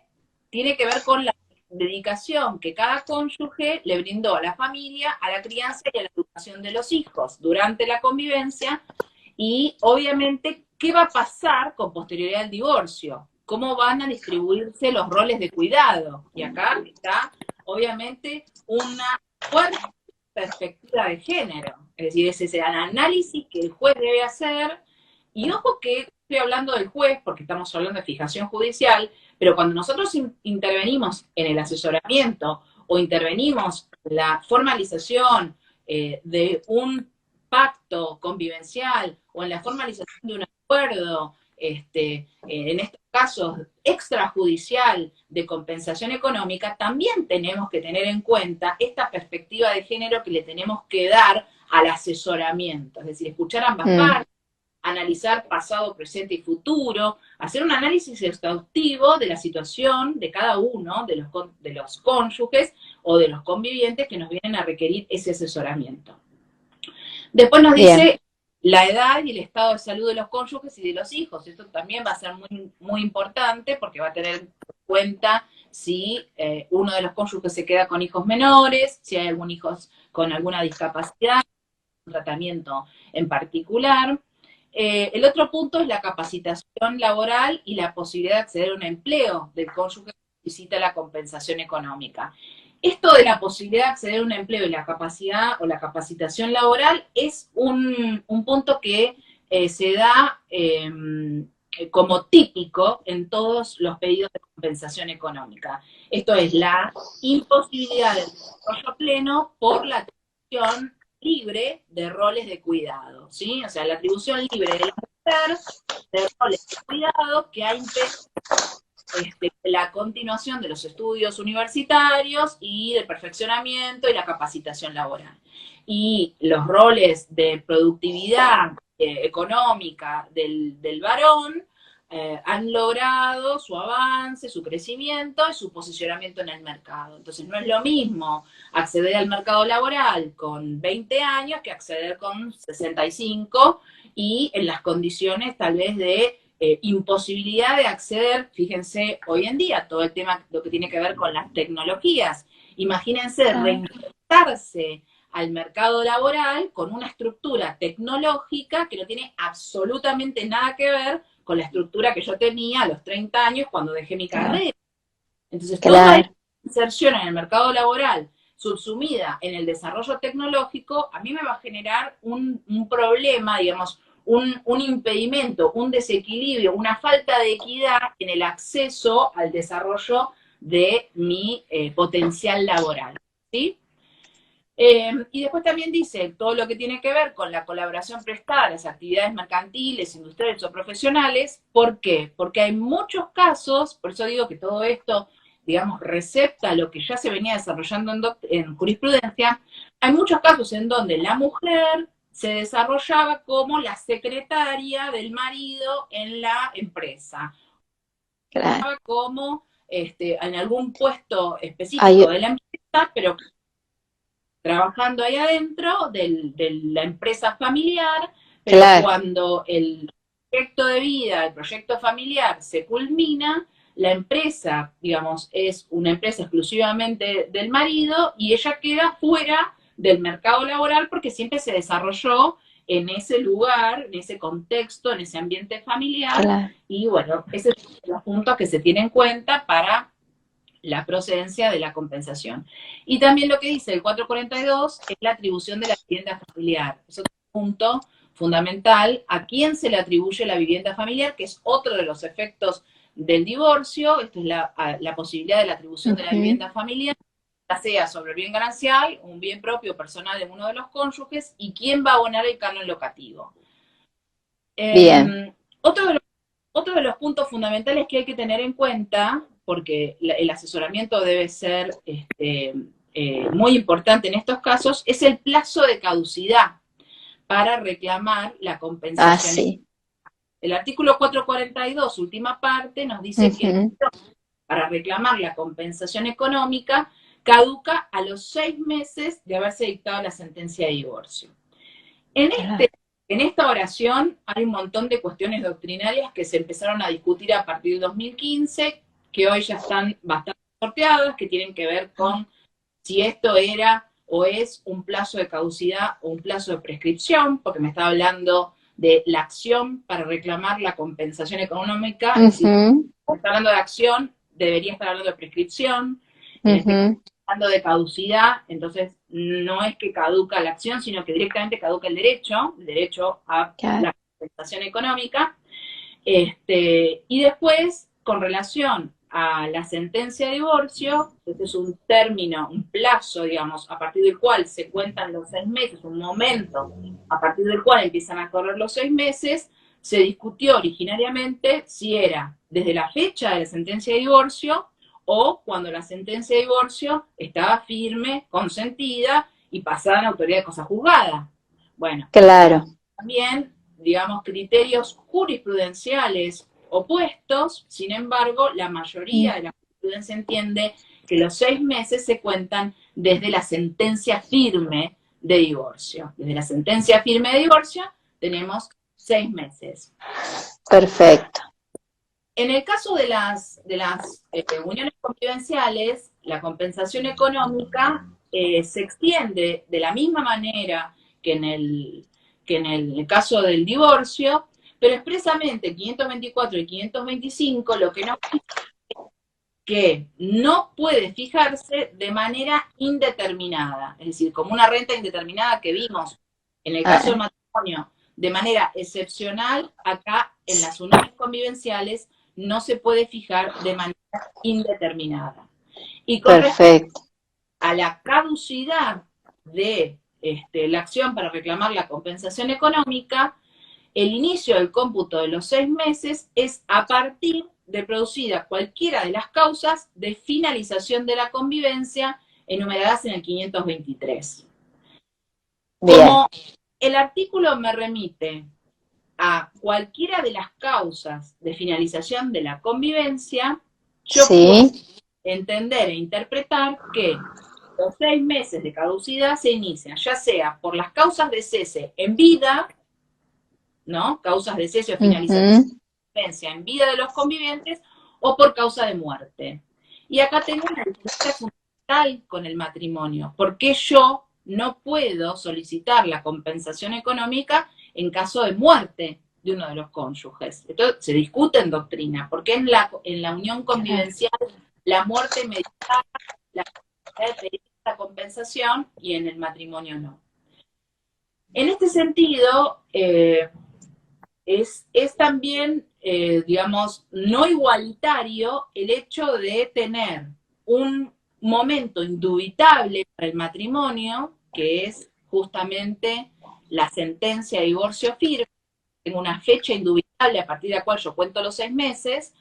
Speaker 2: tiene que ver con la dedicación que cada cónyuge le brindó a la familia, a la crianza y a la educación de los hijos durante la convivencia y, obviamente, qué va a pasar con posterioridad al divorcio, cómo van a distribuirse los roles de cuidado. Y acá está, obviamente, una fuerte perspectiva de género. Es decir, ese es el análisis que el juez debe hacer. Y ojo que estoy hablando del juez porque estamos hablando de fijación judicial, pero cuando nosotros intervenimos en el asesoramiento o intervenimos en la formalización de un pacto convivencial o en la formalización de un acuerdo, en estos casos extrajudicial de compensación económica, también tenemos que tener en cuenta esta perspectiva de género que le tenemos que dar al asesoramiento, es decir, escuchar ambas partes, analizar pasado, presente y futuro, hacer un análisis exhaustivo de la situación de cada uno de los cónyuges, o de los convivientes que nos vienen a requerir ese asesoramiento. Después nos dice la edad y el estado de salud de los cónyuges y de los hijos. Esto también va a ser muy, muy importante porque va a tener en cuenta si uno de los cónyuges se queda con hijos menores, si hay algún hijo con alguna discapacidad, un tratamiento en particular. El otro punto es la capacitación laboral y la posibilidad de acceder a un empleo del cónyuge que solicita la compensación económica. Esto de la posibilidad de acceder a un empleo y la capacidad o la capacitación laboral es un punto que se da como típico en todos los pedidos de compensación económica. Esto es la imposibilidad del desarrollo pleno por la atribución libre de roles de cuidado, ¿sí? O sea, la atribución libre de la mujer de roles de cuidado que ha impedido la continuación de los estudios universitarios y del perfeccionamiento y la capacitación laboral. Y los roles de productividad económica del varón han logrado su avance, su crecimiento y su posicionamiento en el mercado. Entonces no es lo mismo acceder al mercado laboral con 20 años que acceder con 65 y en las condiciones tal vez de imposibilidad de acceder, fíjense, hoy en día, todo el tema, lo que tiene que ver con las tecnologías. Imagínense reinventarse al mercado laboral con una estructura tecnológica que no tiene absolutamente nada que ver con la estructura que yo tenía a los 30 años cuando dejé mi carrera. Entonces, toda la inserción en el mercado laboral subsumida en el desarrollo tecnológico, a mí me va a generar un problema, digamos, un impedimento, un desequilibrio, una falta de equidad en el acceso al desarrollo de mi potencial laboral, ¿sí? Y después también dice todo lo que tiene que ver con la colaboración prestada a las actividades mercantiles, industriales o profesionales. ¿Por qué? Porque hay muchos casos, por eso digo que todo esto, digamos, recepta lo que ya se venía desarrollando en jurisprudencia. Hay muchos casos en donde la mujer se desarrollaba como la secretaria del marido en la empresa. Como en algún puesto específico de la empresa, pero trabajando ahí adentro de la empresa familiar, pero cuando el proyecto de vida, el proyecto familiar se culmina, la empresa, digamos, es una empresa exclusivamente del marido y ella queda fuera del mercado laboral porque siempre se desarrolló en ese lugar, en ese contexto, en ese ambiente familiar. Y bueno, ese es uno de los puntos que se tiene en cuenta para la procedencia de la compensación. Y también lo que dice el 442 es la atribución de la vivienda familiar. Es otro punto fundamental. ¿A quién se le atribuye la vivienda familiar? Que es otro de los efectos del divorcio. Esto es la posibilidad de la atribución de la vivienda familiar, ya sea sobre el bien ganancial, un bien propio personal de uno de los cónyuges, y quién va a abonar el canon locativo. Bien. Otro de los puntos fundamentales que hay que tener en cuenta, porque el asesoramiento debe ser muy importante en estos casos, es el plazo de caducidad para reclamar la compensación. El artículo 442, última parte, nos dice que para reclamar la compensación económica caduca a los 6 meses de haberse dictado la sentencia de divorcio. En esta oración hay un montón de cuestiones doctrinarias que se empezaron a discutir a partir de 2015, que hoy ya están bastante sorteadas, que tienen que ver con si esto era o es un plazo de caducidad o un plazo de prescripción, porque me está hablando de la acción para reclamar la compensación económica. Si está hablando de acción, debería estar hablando de prescripción. Hablando de caducidad, entonces no es que caduca la acción, sino que directamente caduca el derecho a la compensación económica. Y después, con relación a la sentencia de divorcio, este es un término, un plazo, digamos, a partir del cual se cuentan los 6 meses, un momento a partir del cual empiezan a correr los 6 meses, se discutió originariamente si era desde la fecha de la sentencia de divorcio o cuando la sentencia de divorcio estaba firme, consentida y pasada en autoridad de cosa juzgada. Bueno, también, digamos, criterios jurisprudenciales opuestos, sin embargo, la mayoría de la jurisprudencia entiende que los 6 meses se cuentan desde la sentencia firme de divorcio. Desde la sentencia firme de divorcio tenemos 6 meses.
Speaker 1: Perfecto.
Speaker 2: En el caso de las uniones convivenciales, la compensación económica se extiende de la misma manera que en el caso del divorcio, pero expresamente 524 y 525 lo que nos dice es que no puede fijarse de manera indeterminada, es decir, como una renta indeterminada que vimos en el caso del matrimonio de manera excepcional, acá en las uniones convivenciales no se puede fijar de manera indeterminada. Y con respecto a la caducidad de la acción para reclamar la compensación económica, el inicio del cómputo de los 6 meses es a partir de producida cualquiera de las causas de finalización de la convivencia enumeradas en el 523. Bien. Como el artículo me remite a cualquiera de las causas de finalización de la convivencia, yo puedo entender e interpretar que los 6 meses de caducidad se inician, ya sea por las causas de cese en vida, ¿no? Causas de cese o finalización de la convivencia en vida de los convivientes, o por causa de muerte. Y acá tengo una diferencia fundamental con el matrimonio, porque yo no puedo solicitar la compensación económica en caso de muerte de uno de los cónyuges. Esto se discute en doctrina, porque en la unión convivencial la muerte mediata la posibilidad de pedir esta compensación y en el matrimonio no. En este sentido, es también, digamos, no igualitario el hecho de tener un momento indubitable para el matrimonio, que es justamente la sentencia de divorcio firme, en una fecha indubitable a partir de la cual yo cuento los 6 meses.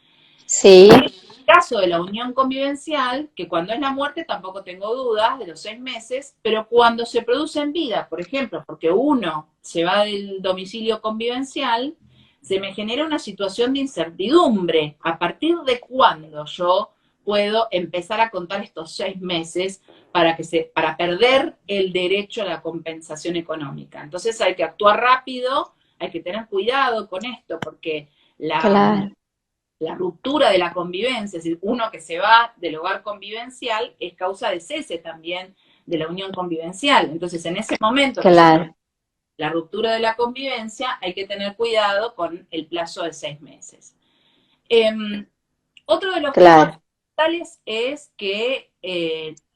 Speaker 2: Sí. En el caso de la unión convivencial, que cuando es la muerte tampoco tengo dudas de los 6 meses, pero cuando se produce en vida, por ejemplo, porque uno se va del domicilio convivencial, se me genera una situación de incertidumbre. ¿A partir de cuándo yo puedo empezar a contar estos 6 meses para perder el derecho a la compensación económica? Entonces hay que actuar rápido, hay que tener cuidado con esto, porque la ruptura de la convivencia, es decir, uno que se va del hogar convivencial, es causa de cese también de la unión convivencial. Entonces, en ese momento, la ruptura de la convivencia, hay que tener cuidado con el plazo de 6 meses. Otro de los puntos fundamentales es que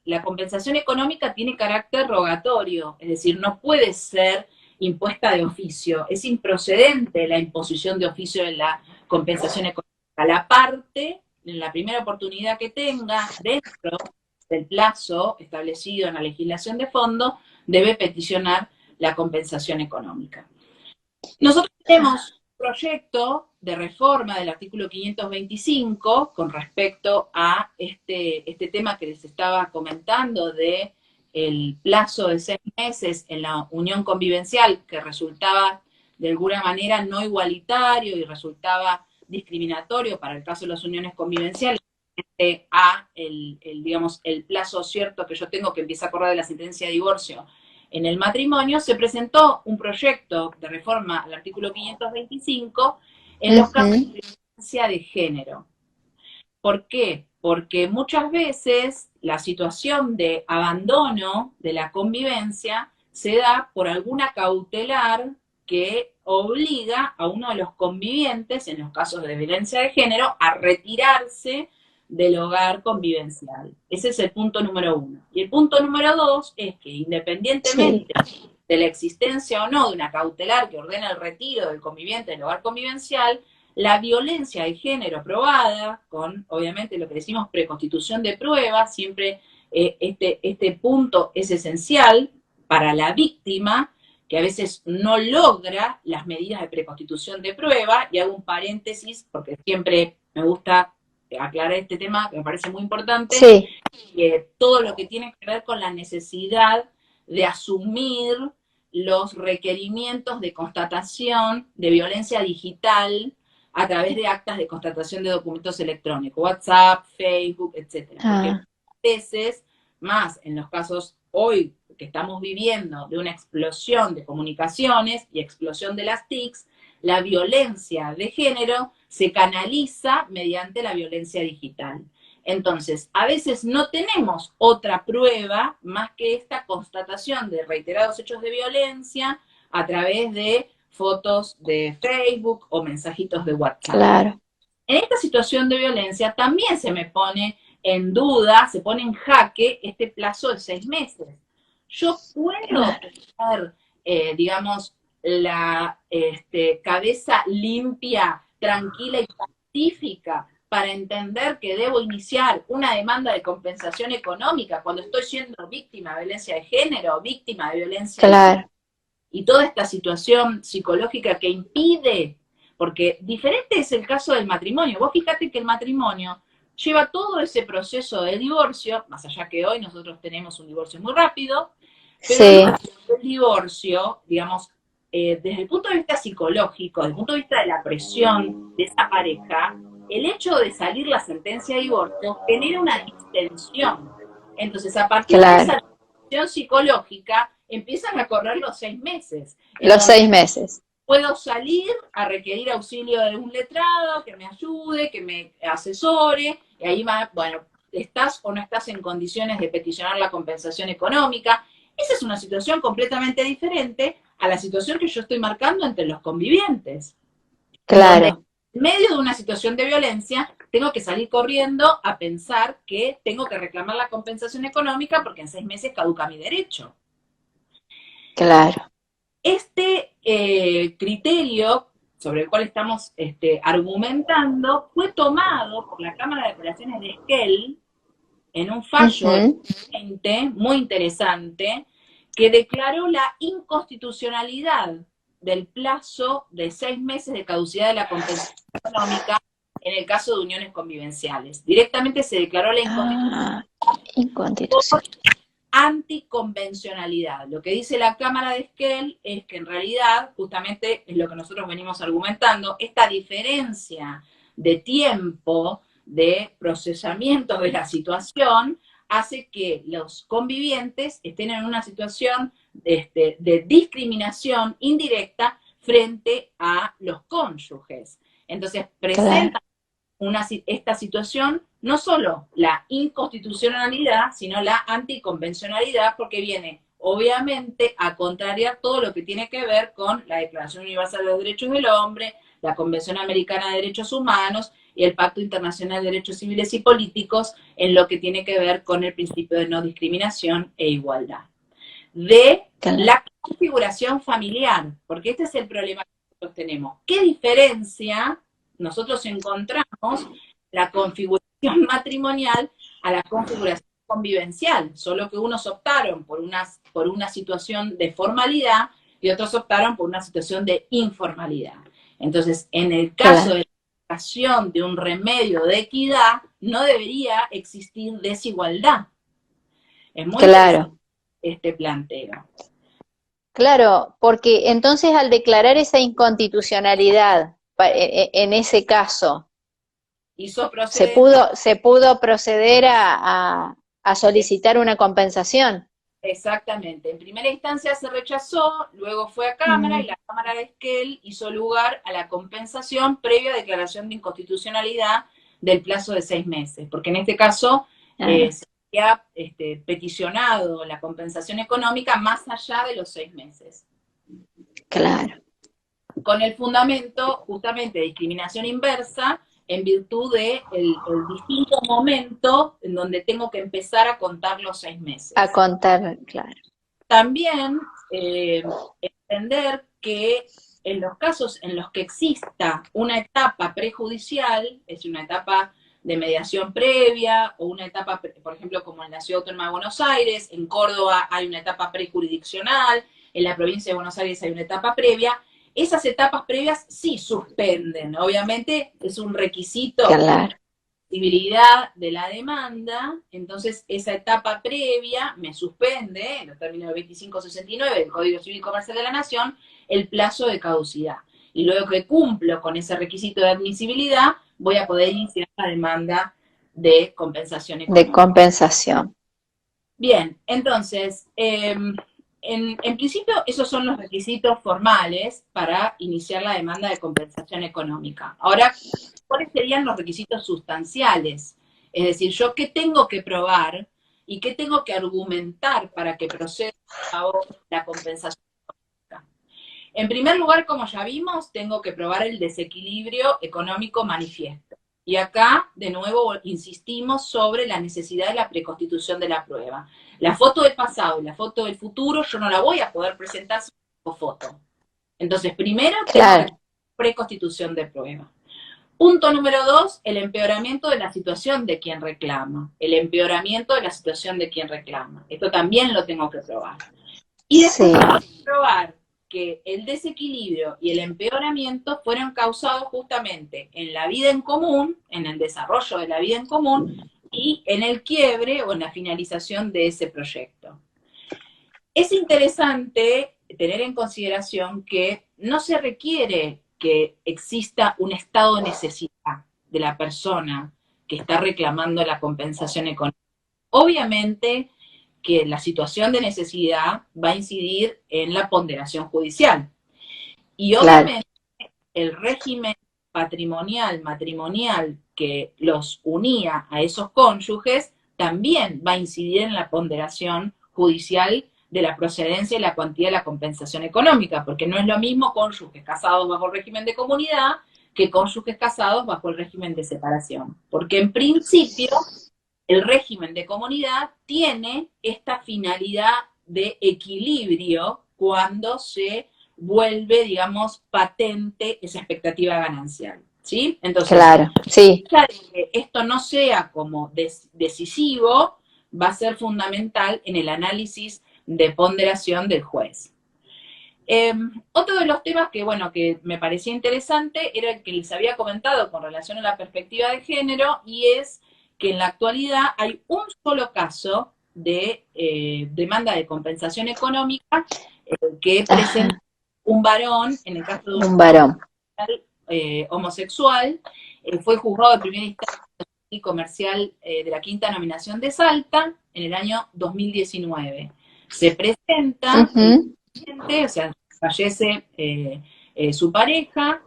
Speaker 2: la compensación económica tiene carácter rogatorio, es decir, no puede ser impuesta de oficio. Es improcedente la imposición de oficio de la compensación económica. La parte, en la primera oportunidad que tenga, dentro del plazo establecido en la legislación de fondo, debe peticionar la compensación económica. Nosotros tenemos un proyecto de reforma del artículo 525 con respecto a este tema que les estaba comentando de el plazo de 6 meses en la unión convivencial, que resultaba de alguna manera no igualitario y resultaba discriminatorio para el caso de las uniones convivenciales a digamos, el plazo cierto que yo tengo que empieza a correr de la sentencia de divorcio en el matrimonio. Se presentó un proyecto de reforma al artículo 525 en los casos de violencia de género. ¿Por qué? Porque muchas veces la situación de abandono de la convivencia se da por alguna cautelar que obliga a uno de los convivientes, en los casos de violencia de género, a retirarse del hogar convivencial. Ese es el punto número 1. Y el punto número 2 es que independientemente de la existencia o no de una cautelar que ordena el retiro del conviviente del hogar convivencial, la violencia de género probada, con obviamente lo que decimos preconstitución de prueba, siempre este punto es esencial para la víctima, que a veces no logra las medidas de preconstitución de prueba, y hago un paréntesis porque siempre me gusta aclarar este tema, que me parece muy importante, todo lo que tiene que ver con la necesidad de asumir los requerimientos de constatación de violencia digital a través de actas de constatación de documentos electrónicos, WhatsApp, Facebook, etcétera. Porque veces, más en los casos hoy que estamos viviendo de una explosión de comunicaciones y explosión de las TICs, la violencia de género se canaliza mediante la violencia digital. Entonces, a veces no tenemos otra prueba más que esta constatación de reiterados hechos de violencia a través de fotos de Facebook o mensajitos de WhatsApp.
Speaker 1: Claro.
Speaker 2: En esta situación de violencia también se me pone en duda, se pone en jaque este plazo de 6 meses. Yo puedo tener, digamos, la cabeza limpia, tranquila y pacífica para entender que debo iniciar una demanda de compensación económica cuando estoy siendo víctima de violencia de género, víctima de violencia y toda esta situación psicológica que impide, porque diferente es el caso del matrimonio. Vos fíjate que el matrimonio lleva todo ese proceso de divorcio, más allá que hoy nosotros tenemos un divorcio muy rápido, pero el divorcio, digamos, desde el punto de vista psicológico, desde el punto de vista de la presión de esa pareja, el hecho de salir la sentencia de divorcio genera una distensión. Entonces, a partir de esa distensión psicológica, empiezan a correr los 6 meses.
Speaker 1: Los 6 meses.
Speaker 2: Puedo salir a requerir auxilio de un letrado que me ayude, que me asesore, y ahí va, bueno, ¿estás o no estás en condiciones de peticionar la compensación económica? Esa es una situación completamente diferente a la situación que yo estoy marcando entre los convivientes.
Speaker 1: Claro.
Speaker 2: En medio de una situación de violencia, tengo que salir corriendo a pensar que tengo que reclamar la compensación económica porque en 6 meses caduca mi derecho.
Speaker 1: Claro.
Speaker 2: Este criterio sobre el cual estamos argumentando fue tomado por la Cámara de Apelaciones de Esquel en un fallo muy interesante que declaró la inconstitucionalidad del plazo de 6 meses de caducidad de la compensación económica en el caso de uniones convivenciales. Directamente se declaró la inconstitucionalidad. Anticonvencionalidad. Lo que dice la Cámara de Esquel es que en realidad, justamente es lo que nosotros venimos argumentando, esta diferencia de tiempo de procesamiento de la situación hace que los convivientes estén en una situación de discriminación indirecta frente a los cónyuges. Entonces, presenta esta situación no solo la inconstitucionalidad, sino la anticonvencionalidad, porque viene obviamente a contrariar todo lo que tiene que ver con la Declaración Universal de los Derechos del Hombre, la Convención Americana de Derechos Humanos y el Pacto Internacional de Derechos Civiles y Políticos en lo que tiene que ver con el principio de no discriminación e igualdad. De la configuración familiar, porque este es el problema que nosotros tenemos. ¿Qué diferencia nosotros encontramos la configuración matrimonial a la configuración convivencial? Solo que unos optaron por una situación de formalidad y otros optaron por una situación de informalidad. Entonces, en el caso de la aplicación de un remedio de equidad, no debería existir desigualdad. Es muy interesante este planteo.
Speaker 1: Claro, porque entonces al declarar esa inconstitucionalidad, en ese caso, se pudo proceder a solicitar una compensación.
Speaker 2: Exactamente. En primera instancia se rechazó, luego fue a Cámara y la Cámara de Esquel hizo lugar a la compensación previa declaración de inconstitucionalidad del plazo de 6 meses, porque en este caso se había peticionado la compensación económica más allá de los 6 meses.
Speaker 1: Claro.
Speaker 2: Con el fundamento justamente de discriminación inversa en virtud de el distinto momento en donde tengo que empezar a contar los 6 meses.
Speaker 1: A contar, claro.
Speaker 2: También entender que en los casos en los que exista una etapa prejudicial, es una etapa de mediación previa, o una etapa, por ejemplo, como en la Ciudad Autónoma de Buenos Aires, en Córdoba hay una etapa prejurisdiccional, en la provincia de Buenos Aires hay una etapa previa, esas etapas previas sí suspenden. Obviamente es un requisito de la posibilidad de la demanda, entonces esa etapa previa me suspende, en los términos del 2569 del Código Civil y Comercial de la Nación, el plazo de caducidad. Y luego que cumplo con ese requisito de admisibilidad, voy a poder iniciar la demanda de compensación
Speaker 1: De
Speaker 2: económica.
Speaker 1: compensación.
Speaker 2: Bien, entonces, en principio esos son los requisitos formales para iniciar la demanda de compensación económica. Ahora, ¿cuáles serían los requisitos sustanciales? Es decir, yo qué tengo que probar y qué tengo que argumentar para que proceda la compensación económica. En primer lugar, como ya vimos, tengo que probar el desequilibrio económico manifiesto. Y acá, de nuevo, insistimos sobre la necesidad de la preconstitución de la prueba. La foto del pasado y la foto del futuro yo no la voy a poder presentar sin foto. Entonces, primero tengo que preconstitución de prueba. Punto número 2, el empeoramiento de la situación de quien reclama. El empeoramiento de la situación de quien reclama. Esto también lo tengo que probar. Y después tengo que probar que el desequilibrio y el empeoramiento fueron causados justamente en la vida en común, en el desarrollo de la vida en común y en el quiebre o en la finalización de ese proyecto. Es interesante tener en consideración que no se requiere que exista un estado de necesidad de la persona que está reclamando la compensación económica. Obviamente que la situación de necesidad va a incidir en la ponderación judicial. Y obviamente el régimen patrimonial, matrimonial que los unía a esos cónyuges también va a incidir en la ponderación judicial de la procedencia y la cuantía de la compensación económica, porque no es lo mismo cónyuges casados bajo el régimen de comunidad que cónyuges casados bajo el régimen de separación. Porque en principio el régimen de comunidad tiene esta finalidad de equilibrio cuando se vuelve, digamos, patente esa expectativa ganancial, ¿sí? Entonces,
Speaker 1: claro, sí.
Speaker 2: ya de que esto no sea como decisivo, va a ser fundamental en el análisis de ponderación del juez. Otro de los temas que, bueno, que me parecía interesante era el que les había comentado con relación a la perspectiva de género, y es que en la actualidad hay un solo caso de demanda de compensación económica que presenta un varón, en el caso de un varón homosexual, fue juzgado de primera instancia y comercial de la quinta nominación de Salta en el año 2019. Se presenta, o sea, fallece su pareja,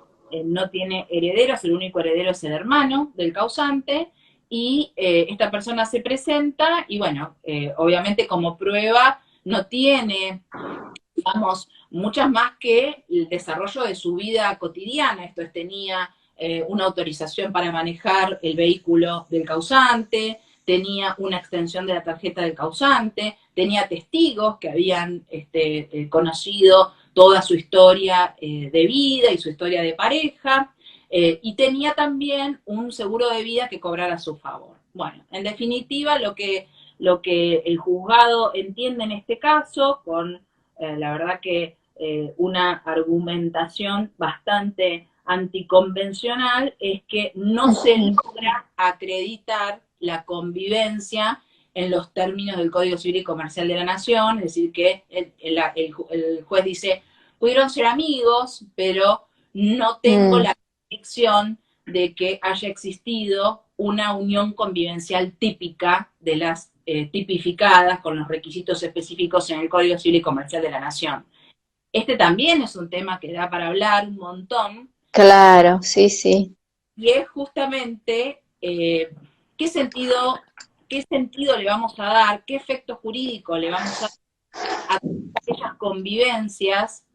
Speaker 2: no tiene herederos, el único heredero es el hermano del causante, y esta persona se presenta y bueno, obviamente como prueba no tiene, digamos, muchas más que el desarrollo de su vida cotidiana. Esto es, tenía una autorización para manejar el vehículo del causante, tenía una extensión de la tarjeta del causante, tenía testigos que habían conocido toda su historia de vida y su historia de pareja, y tenía también un seguro de vida que cobrara a su favor. Bueno, en definitiva, lo que el juzgado entiende en este caso, con la verdad que una argumentación bastante anticonvencional, es que no se logra acreditar la convivencia en los términos del Código Civil y Comercial de la Nación, es decir, que el juez dice, pudieron ser amigos, pero no tengo la convicción de que haya existido una unión convivencial típica de las tipificadas con los requisitos específicos en el Código Civil y Comercial de la Nación. Este también es un tema que da para hablar un montón.
Speaker 1: Claro, sí, sí.
Speaker 2: Y es justamente qué sentido le vamos a dar, qué efecto jurídico le vamos a dar a aquellas convivencias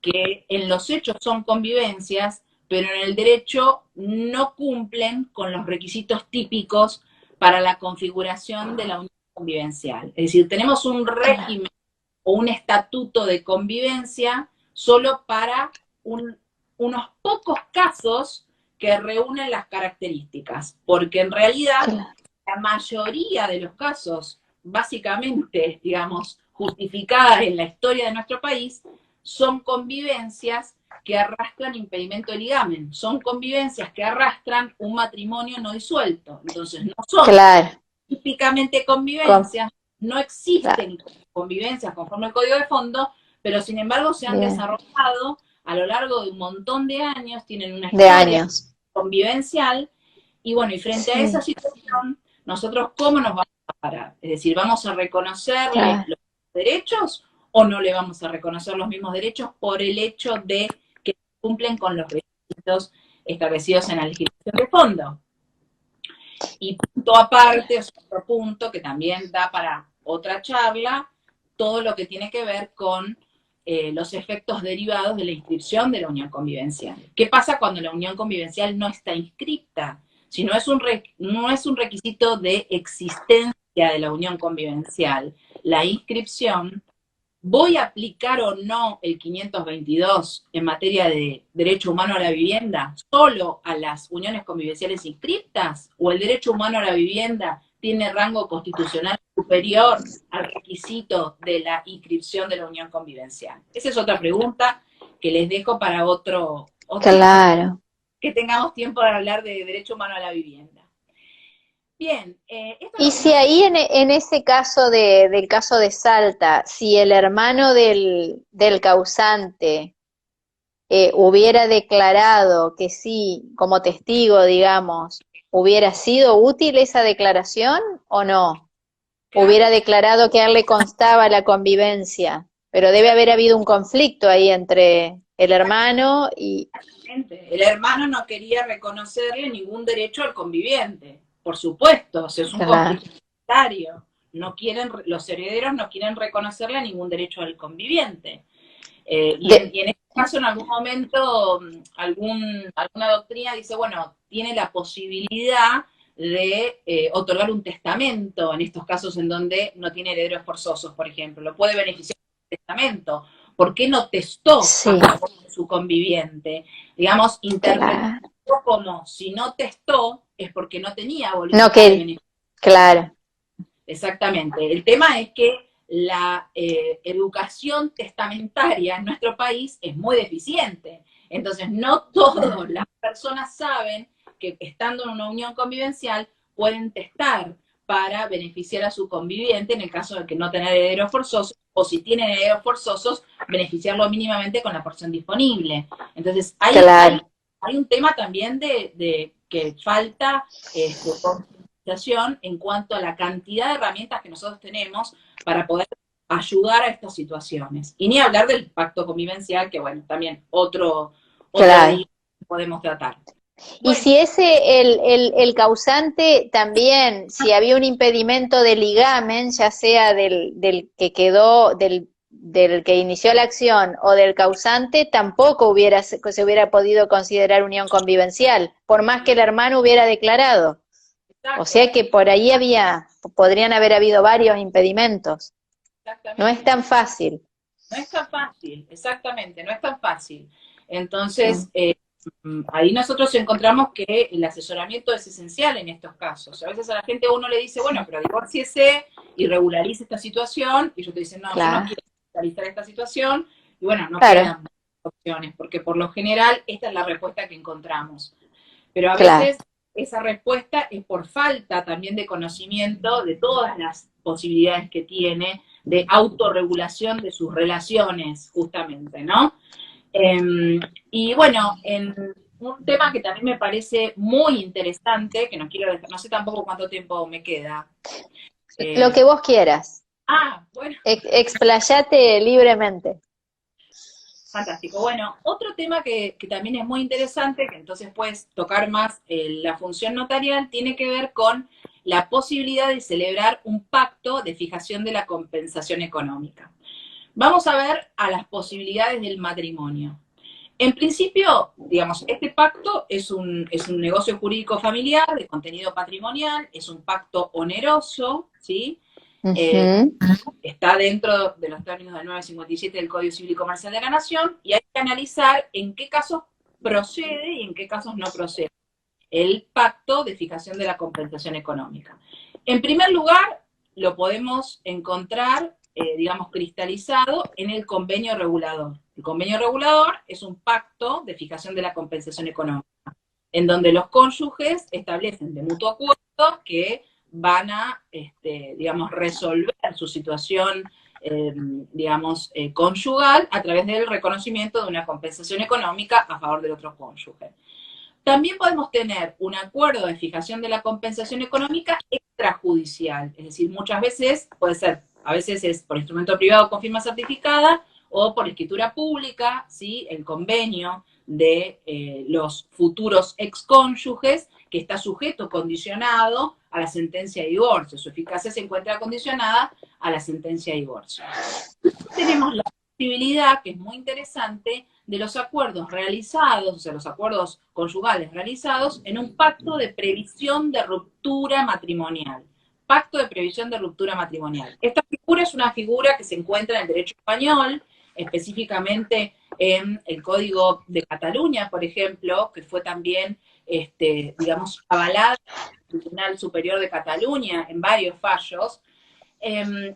Speaker 2: que en los hechos son convivencias, pero en el derecho no cumplen con los requisitos típicos para la configuración de la unión convivencial. Es decir, tenemos un régimen o un estatuto de convivencia solo para unos pocos casos que reúnen las características, porque en realidad la mayoría de los casos, básicamente, digamos, justificadas en la historia de nuestro país, son convivencias que arrastran impedimento de ligamen, son convivencias que arrastran un matrimonio no disuelto. Entonces, no son típicamente convivencias, no existen convivencias conforme al Código de Fondo, pero sin embargo se han desarrollado a lo largo de un montón de años, tienen una historia convivencial Y bueno, y frente a esa situación, nosotros ¿cómo nos vamos a parar? Es decir, ¿vamos a reconocerle los derechos o no le vamos a reconocer los mismos derechos por el hecho de que cumplen con los requisitos establecidos en la legislación de fondo? Y punto aparte, es otro punto que también da para otra charla, todo lo que tiene que ver con los efectos derivados de la inscripción de la unión convivencial. ¿Qué pasa cuando la unión convivencial no está inscripta? Si no es un requisito de existencia de la unión convivencial, la inscripción, ¿voy a aplicar o no el 522 en materia de derecho humano a la vivienda solo a las uniones convivenciales inscriptas? ¿O el derecho humano a la vivienda tiene rango constitucional superior al requisito de la inscripción de la unión convivencial? Esa es otra pregunta que les dejo para otro
Speaker 1: Claro.
Speaker 2: que tengamos tiempo de hablar de derecho humano a la vivienda. Bien.
Speaker 1: Y si ahí en ese caso del caso de Salta, si el hermano del causante hubiera declarado que sí, como testigo, digamos, ¿hubiera sido útil esa declaración o no?
Speaker 2: Claro.
Speaker 1: Hubiera declarado que a él le constaba la convivencia, pero debe haber habido un conflicto ahí entre el hermano y...
Speaker 2: El hermano no quería reconocerle ningún derecho al conviviente, por supuesto, o sea, es un conflicto hereditario. Los herederos no quieren reconocerle ningún derecho al conviviente. Y en este caso, en algún momento, alguna doctrina dice, bueno, tiene la posibilidad de otorgar un testamento en estos casos en donde no tiene herederos forzosos, por ejemplo. Lo puede beneficiar del testamento. ¿Por qué no testó a favor de su conviviente? Digamos, interpretado como si no testó es porque no tenía voluntad de beneficio.
Speaker 1: Claro.
Speaker 2: Exactamente. El tema es que la educación testamentaria en nuestro país es muy deficiente. Entonces, no todas las personas saben que estando en una unión convivencial pueden testar para beneficiar a su conviviente en el caso de que no tenga herederos forzosos, o si tienen herederos forzosos, beneficiarlo mínimamente con la porción disponible. Entonces, hay un tema también de que falta en cuanto a la cantidad de herramientas que nosotros tenemos para poder ayudar a estas situaciones. Y ni hablar del pacto convivencial, que bueno, también otro día podemos tratar.
Speaker 1: Bueno. Y si ese, el causante también, si había un impedimento de ligamen, ya sea del que quedó, del que inició la acción o del causante, tampoco se hubiera podido considerar unión convivencial, por más que el hermano hubiera declarado. Exacto. O sea que por ahí podrían haber habido varios impedimentos. No es tan fácil.
Speaker 2: No es tan fácil, exactamente, no es tan fácil. Entonces, ahí nosotros encontramos que el asesoramiento es esencial en estos casos. A veces a la gente uno le dice, bueno, pero divórciese y regularice esta situación, y ellos te dicen, no, yo no quiero regularizar esta situación, y bueno, no quedan opciones, porque por lo general esta es la respuesta que encontramos. Pero a veces esa respuesta es por falta también de conocimiento de todas las posibilidades que tiene de autorregulación de sus relaciones, justamente, ¿no? Y bueno, en un tema que también me parece muy interesante, que no quiero dejar, no sé tampoco cuánto tiempo me queda.
Speaker 1: Lo que vos quieras.
Speaker 2: Bueno.
Speaker 1: Explayate libremente.
Speaker 2: Fantástico. Bueno, otro tema que también es muy interesante, que entonces puedes tocar más la función notarial, tiene que ver con la posibilidad de celebrar un pacto de fijación de la compensación económica. Vamos a ver a las posibilidades del matrimonio. En principio, digamos, este pacto es un negocio jurídico familiar de contenido patrimonial, es un pacto oneroso, ¿sí? Está dentro de los términos del 957 del Código Civil y Comercial de la Nación, y hay que analizar en qué casos procede y en qué casos no procede el pacto de fijación de la compensación económica. En primer lugar, lo podemos encontrar, digamos, cristalizado en el convenio regulador. El convenio regulador es un pacto de fijación de la compensación económica, en donde los cónyuges establecen de mutuo acuerdo que van a, digamos, resolver su situación, conyugal a través del reconocimiento de una compensación económica a favor del otro cónyuge. También podemos tener un acuerdo de fijación de la compensación económica extrajudicial, es decir, muchas veces puede ser, a veces es por instrumento privado con firma certificada o por escritura pública, ¿sí? El convenio de los futuros excónyuges que está sujeto, condicionado a la sentencia de divorcio. Su eficacia se encuentra condicionada a la sentencia de divorcio. Tenemos la posibilidad, que es muy interesante, de los acuerdos realizados, o sea, los acuerdos conyugales realizados en un pacto de previsión de ruptura matrimonial. Pacto de previsión de ruptura matrimonial. Esta figura es una figura que se encuentra en el derecho español, específicamente en el Código de Cataluña, por ejemplo, que fue también, digamos, avalada por el Tribunal Superior de Cataluña en varios fallos.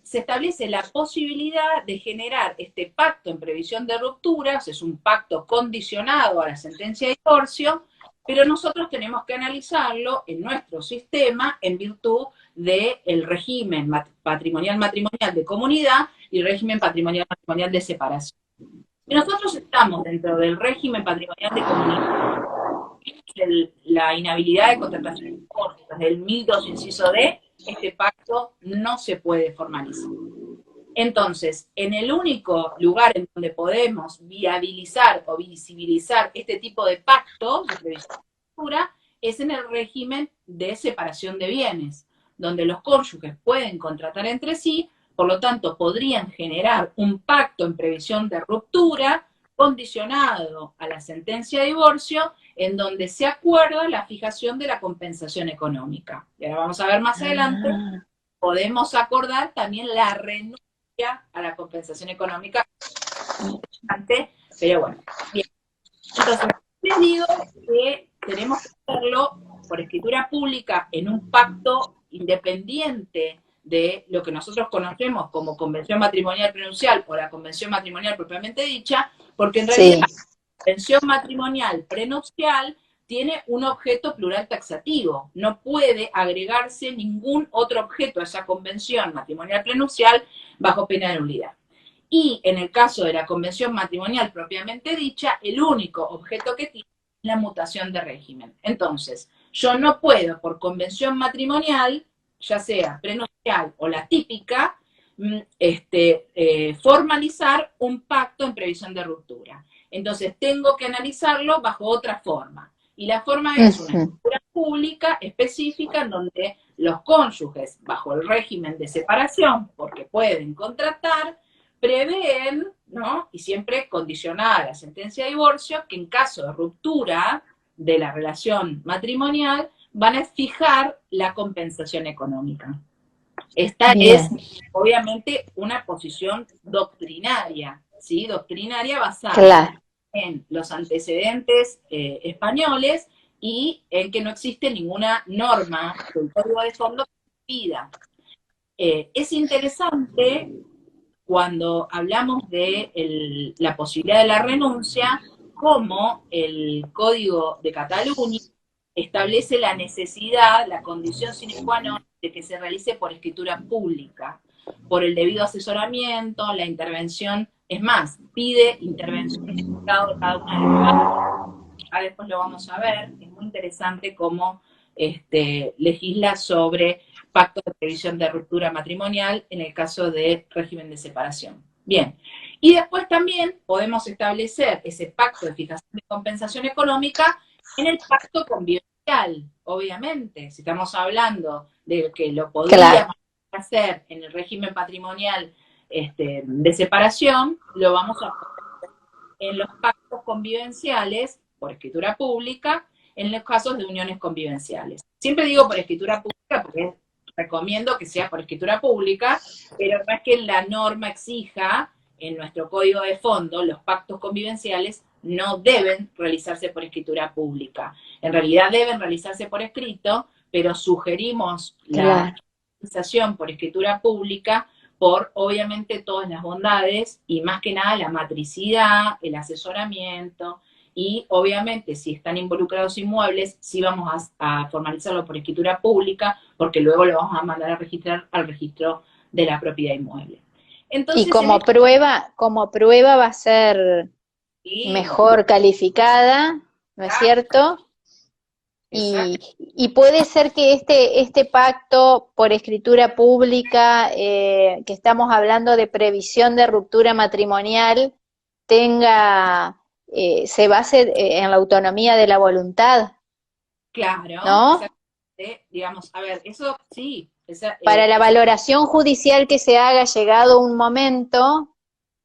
Speaker 2: Se establece la posibilidad de generar este pacto en previsión de rupturas, es un pacto condicionado a la sentencia de divorcio, pero nosotros tenemos que analizarlo en nuestro sistema en virtud del régimen patrimonial de comunidad y régimen patrimonial de separación. Si nosotros estamos dentro del régimen patrimonial de comunidad, la inhabilidad de contratación de divorcio desde el 1002 inciso D, este pacto no se puede formalizar. Entonces, en el único lugar en donde podemos viabilizar o visibilizar este tipo de pactos de previsión de ruptura es en el régimen de separación de bienes, donde los cónyuges pueden contratar entre sí, por lo tanto podrían generar un pacto en previsión de ruptura condicionado a la sentencia de divorcio, en donde se acuerda la fijación de la compensación económica. Y ahora vamos a ver más adelante, podemos acordar también la renuncia a la compensación económica, pero bueno, bien. Entonces, les digo que tenemos que hacerlo por escritura pública en un pacto independiente de lo que nosotros conocemos como convención matrimonial prenupcial o la convención matrimonial propiamente dicha, porque en realidad la convención matrimonial prenupcial tiene un objeto plural taxativo, no puede agregarse ningún otro objeto a esa convención matrimonial prenupcial bajo pena de nulidad. Y en el caso de la convención matrimonial propiamente dicha, el único objeto que tiene es la mutación de régimen. Entonces, yo no puedo, por convención matrimonial, ya sea prenupcial o la típica, formalizar un pacto en previsión de ruptura. Entonces, tengo que analizarlo bajo otra forma. Y la forma es una escritura pública específica en donde los cónyuges, bajo el régimen de separación, porque pueden contratar, prevén, ¿no? Y siempre condicionada a la sentencia de divorcio, que en caso de ruptura de la relación matrimonial, van a fijar la compensación económica. Esta es, obviamente, una posición doctrinaria, ¿sí? Doctrinaria basada en los antecedentes españoles y en que no existe ninguna norma del Código de Fondo que pida. Es interesante cuando hablamos de la posibilidad de la renuncia, cómo el Código de Cataluña establece la necesidad, la condición sine qua non de que se realice por escritura pública, por el debido asesoramiento, la intervención, es más, pide intervención de cada una de las partes. Ahora después lo vamos a ver, es muy interesante cómo legisla sobre pacto de previsión de ruptura matrimonial en el caso de régimen de separación. Bien, y después también podemos establecer ese pacto de fijación de compensación económica en el pacto convivencial, obviamente. Si estamos hablando de que lo podríamos hacer en el régimen patrimonial de separación, lo vamos a hacer en los pactos convivenciales por escritura pública, en los casos de uniones convivenciales. Siempre digo por escritura pública porque recomiendo que sea por escritura pública, pero no es que la norma exija en nuestro código de fondo, los pactos convivenciales no deben realizarse por escritura pública. En realidad deben realizarse por escrito, pero sugerimos la realización por escritura pública por, obviamente, todas las bondades y más que nada la matricidad, el asesoramiento, y obviamente si están involucrados inmuebles, sí vamos a formalizarlo por escritura pública, porque luego lo vamos a mandar a registrar al registro de la propiedad inmueble. Entonces,
Speaker 1: y como prueba va a ser mejor calificada, ¿no es cierto? Y puede ser que este pacto por escritura pública, que estamos hablando de previsión de ruptura matrimonial, se base en la autonomía de la voluntad,
Speaker 2: Claro,
Speaker 1: ¿no?
Speaker 2: exactamente. Digamos, a ver, eso sí,
Speaker 1: Para la valoración judicial que se haga llegado un momento,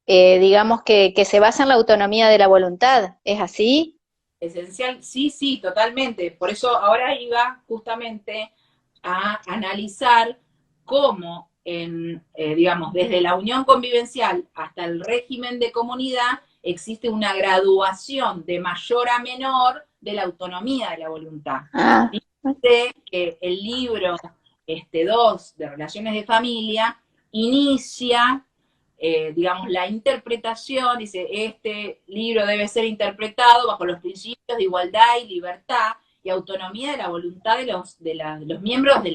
Speaker 1: digamos que se basa en la autonomía de la voluntad, ¿es así?
Speaker 2: esencial, sí, sí, totalmente. Por eso ahora iba justamente a analizar cómo, digamos, desde la unión convivencial hasta el régimen de comunidad, existe una graduación de mayor a menor de la autonomía de la voluntad.
Speaker 1: Ah,
Speaker 2: Dice que el libro 2 de Relaciones de Familia inicia digamos, la interpretación, dice, este libro debe ser interpretado bajo los principios de igualdad y libertad y autonomía de la voluntad de los miembros de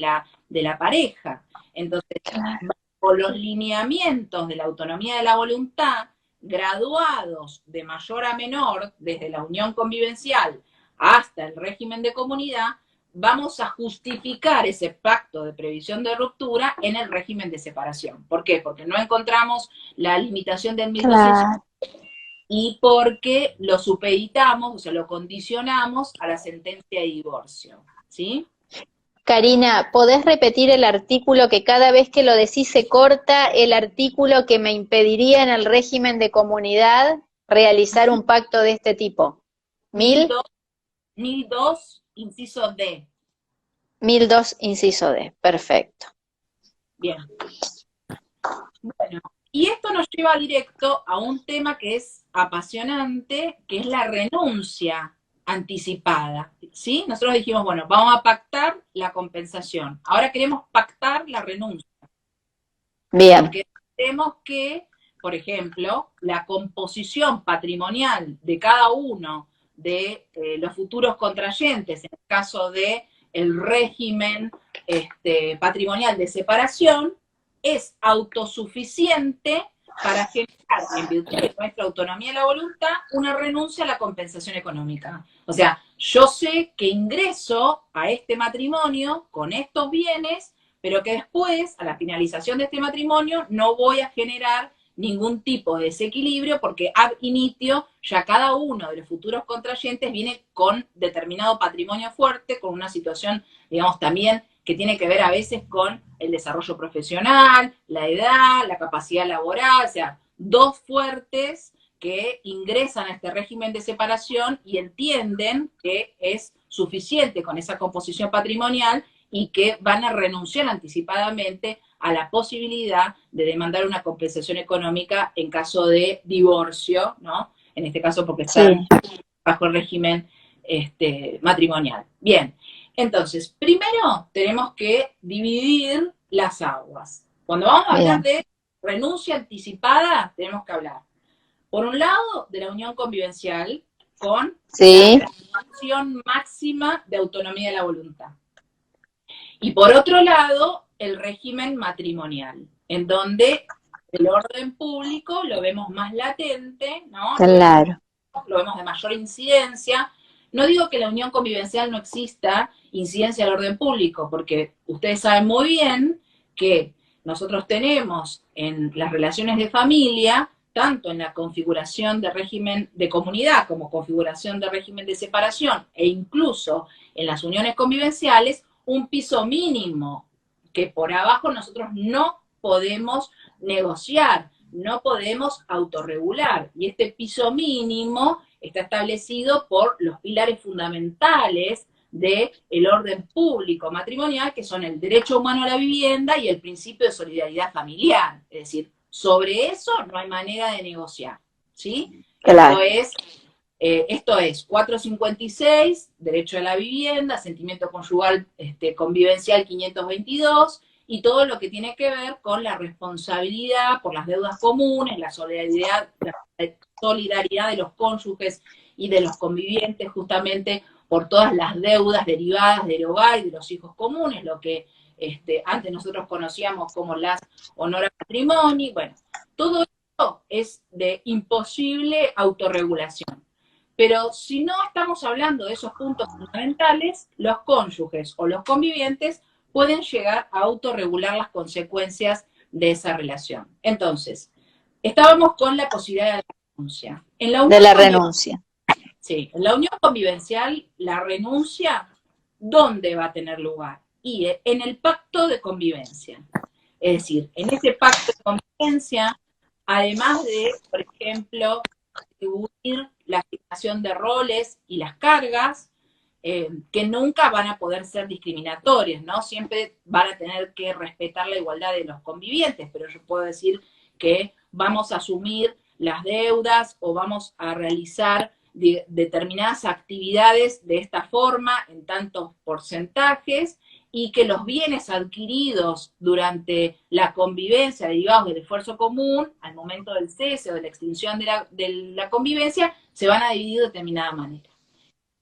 Speaker 2: la pareja. Entonces,
Speaker 1: claro.
Speaker 2: bajo los lineamientos de la autonomía de la voluntad, graduados de mayor a menor, desde la unión convivencial hasta el régimen de comunidad, vamos a justificar ese pacto de previsión de ruptura en el régimen de separación. ¿Por qué? Porque no encontramos la limitación del 1200
Speaker 1: Claro.
Speaker 2: y porque lo supeditamos, o sea, lo condicionamos a la sentencia de divorcio. ¿Sí?
Speaker 1: Karina, ¿podés repetir el artículo que cada vez que lo decís se corta, el artículo que me impediría en el régimen de comunidad realizar un pacto de este tipo? ¿Mil?
Speaker 2: 1002, inciso D.
Speaker 1: 1002, inciso D. Perfecto.
Speaker 2: Bien. Bueno, y esto nos lleva directo a un tema que es apasionante, que es la renuncia anticipada, ¿sí? Nosotros dijimos, bueno, vamos a pactar la compensación. Ahora queremos pactar la renuncia,
Speaker 1: Bien.
Speaker 2: porque tenemos que, por ejemplo, la composición patrimonial de cada uno de los futuros contrayentes, en el caso de el régimen patrimonial de separación, es autosuficiente para generar, en virtud de nuestra autonomía de la voluntad, una renuncia a la compensación económica. O sea, yo sé que ingreso a este matrimonio con estos bienes, pero que después, a la finalización de este matrimonio, no voy a generar ningún tipo de desequilibrio porque ab initio ya cada uno de los futuros contrayentes viene con determinado patrimonio fuerte, con una situación, digamos, también que tiene que ver a veces con el desarrollo profesional, la edad, la capacidad laboral, o sea, dos fuertes que ingresan a este régimen de separación y entienden que es suficiente con esa composición patrimonial y que van a renunciar anticipadamente a la posibilidad de demandar una compensación económica en caso de divorcio, ¿no? En este caso porque están bajo el régimen matrimonial. Bien, entonces, primero tenemos que dividir las aguas. Cuando vamos a hablar de renuncia anticipada, tenemos que hablar, por un lado, de la unión convivencial con la graduación máxima de autonomía de la voluntad. Y por otro lado, el régimen matrimonial, en donde el orden público lo vemos más latente, ¿no?
Speaker 1: Claro.
Speaker 2: Lo vemos de mayor incidencia. No digo que la unión convivencial no exista incidencia del orden público, porque ustedes saben muy bien que nosotros tenemos en las relaciones de familia, tanto en la configuración de régimen de comunidad como configuración de régimen de separación, e incluso en las uniones convivenciales, un piso mínimo que por abajo nosotros no podemos negociar, no podemos autorregular. Y este piso mínimo está establecido por los pilares fundamentales del orden público matrimonial, que son el derecho humano a la vivienda y el principio de solidaridad familiar. Es decir, sobre eso no hay manera de negociar. ¿Sí? Claro. Esto es 456, derecho a la vivienda, sentimiento conyugal convivencial 522, y todo lo que tiene que ver con la responsabilidad por las deudas comunes, la solidaridad de los cónyuges y de los convivientes justamente por todas las deudas derivadas del hogar y de los hijos comunes, lo que antes nosotros conocíamos como las honor patrimoni. Bueno, todo esto es de imposible autorregulación. Pero si no estamos hablando de esos puntos fundamentales, los cónyuges o los convivientes pueden llegar a autorregular las consecuencias de esa relación. Entonces, estábamos con la posibilidad de la renuncia.
Speaker 1: De la renuncia.
Speaker 2: Sí, en la unión convivencial, la renuncia, ¿dónde va a tener lugar? Y en el pacto de convivencia. Es decir, en ese pacto de convivencia, además de, por ejemplo, distribuir la asignación de roles y las cargas, que nunca van a poder ser discriminatorias, ¿no? Siempre van a tener que respetar la igualdad de los convivientes, pero yo puedo decir que vamos a asumir las deudas o vamos a realizar determinadas actividades de esta forma, en tantos porcentajes, y que los bienes adquiridos durante la convivencia derivados del esfuerzo común, al momento del cese o de la extinción de la convivencia, se van a dividir de determinada manera.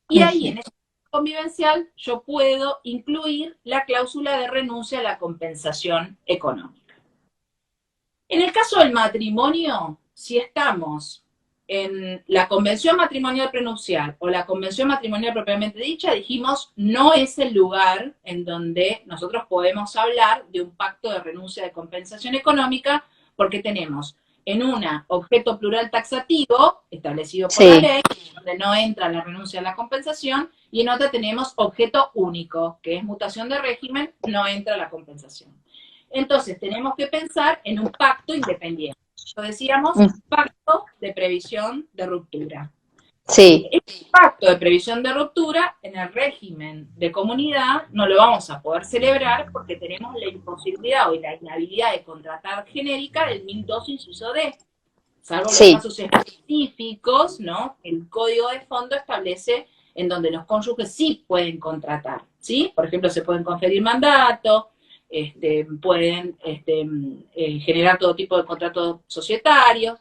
Speaker 2: Y ahí, en ese convivencial, yo puedo incluir la cláusula de renuncia a la compensación económica. En el caso del matrimonio, si estamos en la convención matrimonial prenupcial o la convención matrimonial propiamente dicha, dijimos, no es el lugar en donde nosotros podemos hablar de un pacto de renuncia de compensación económica, porque tenemos en una objeto plural taxativo, establecido por la ley, donde no entra la renuncia a la compensación, y en otra tenemos objeto único, que es mutación de régimen, no entra la compensación. Entonces tenemos que pensar en un pacto independiente. Lo decíamos, pacto de previsión de ruptura.
Speaker 1: Sí.
Speaker 2: Este pacto de previsión de ruptura, en el régimen de comunidad, no lo vamos a poder celebrar porque tenemos la imposibilidad o la inhabilidad de contratar genérica del 1002 inciso D. Salvo los casos específicos, ¿no? El código de fondo establece en donde los cónyuges sí pueden contratar, ¿sí? Por ejemplo, se pueden conferir mandato, pueden generar todo tipo de contratos societarios.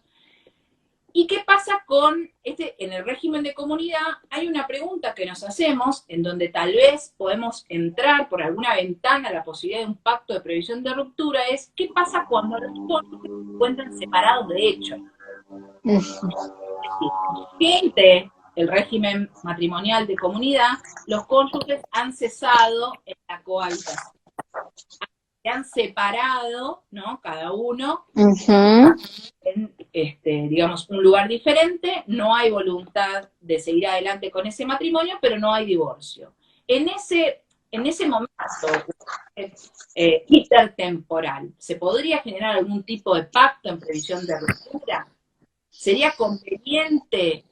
Speaker 2: ¿Y qué pasa con en el régimen de comunidad? Hay una pregunta que nos hacemos, en donde tal vez podemos entrar por alguna ventana a la posibilidad de un pacto de previsión de ruptura, es ¿qué pasa cuando los cónyuges se encuentran separados de hecho? Es decir, entre el régimen matrimonial de comunidad, los cónyuges han cesado en la cohabitación. Se han separado, ¿no? Cada uno en, digamos, un lugar diferente, no hay voluntad de seguir adelante con ese matrimonio, pero no hay divorcio. En ese momento intertemporal, ¿se podría generar algún tipo de pacto en previsión de ruptura? ¿Sería conveniente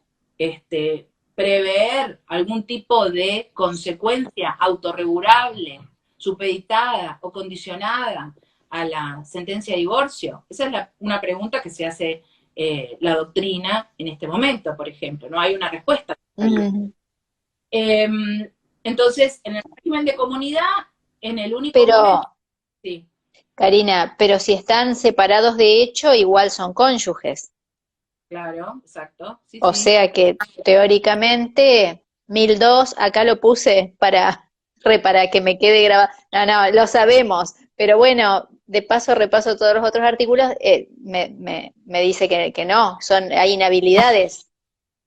Speaker 2: prever algún tipo de consecuencia autorregulable, supeditada o condicionada a la sentencia de divorcio? Esa es una pregunta que se hace la doctrina en este momento, por ejemplo. No hay una respuesta. Entonces, en el régimen de comunidad, en el único momento, sí.
Speaker 1: Karina, pero si están separados de hecho, igual son cónyuges.
Speaker 2: Claro, exacto. Sí,
Speaker 1: o sea que teóricamente 1002, acá lo puse para que me quede grabado. No, lo sabemos, pero bueno, de paso repaso todos los otros artículos, me dice que no, hay inhabilidades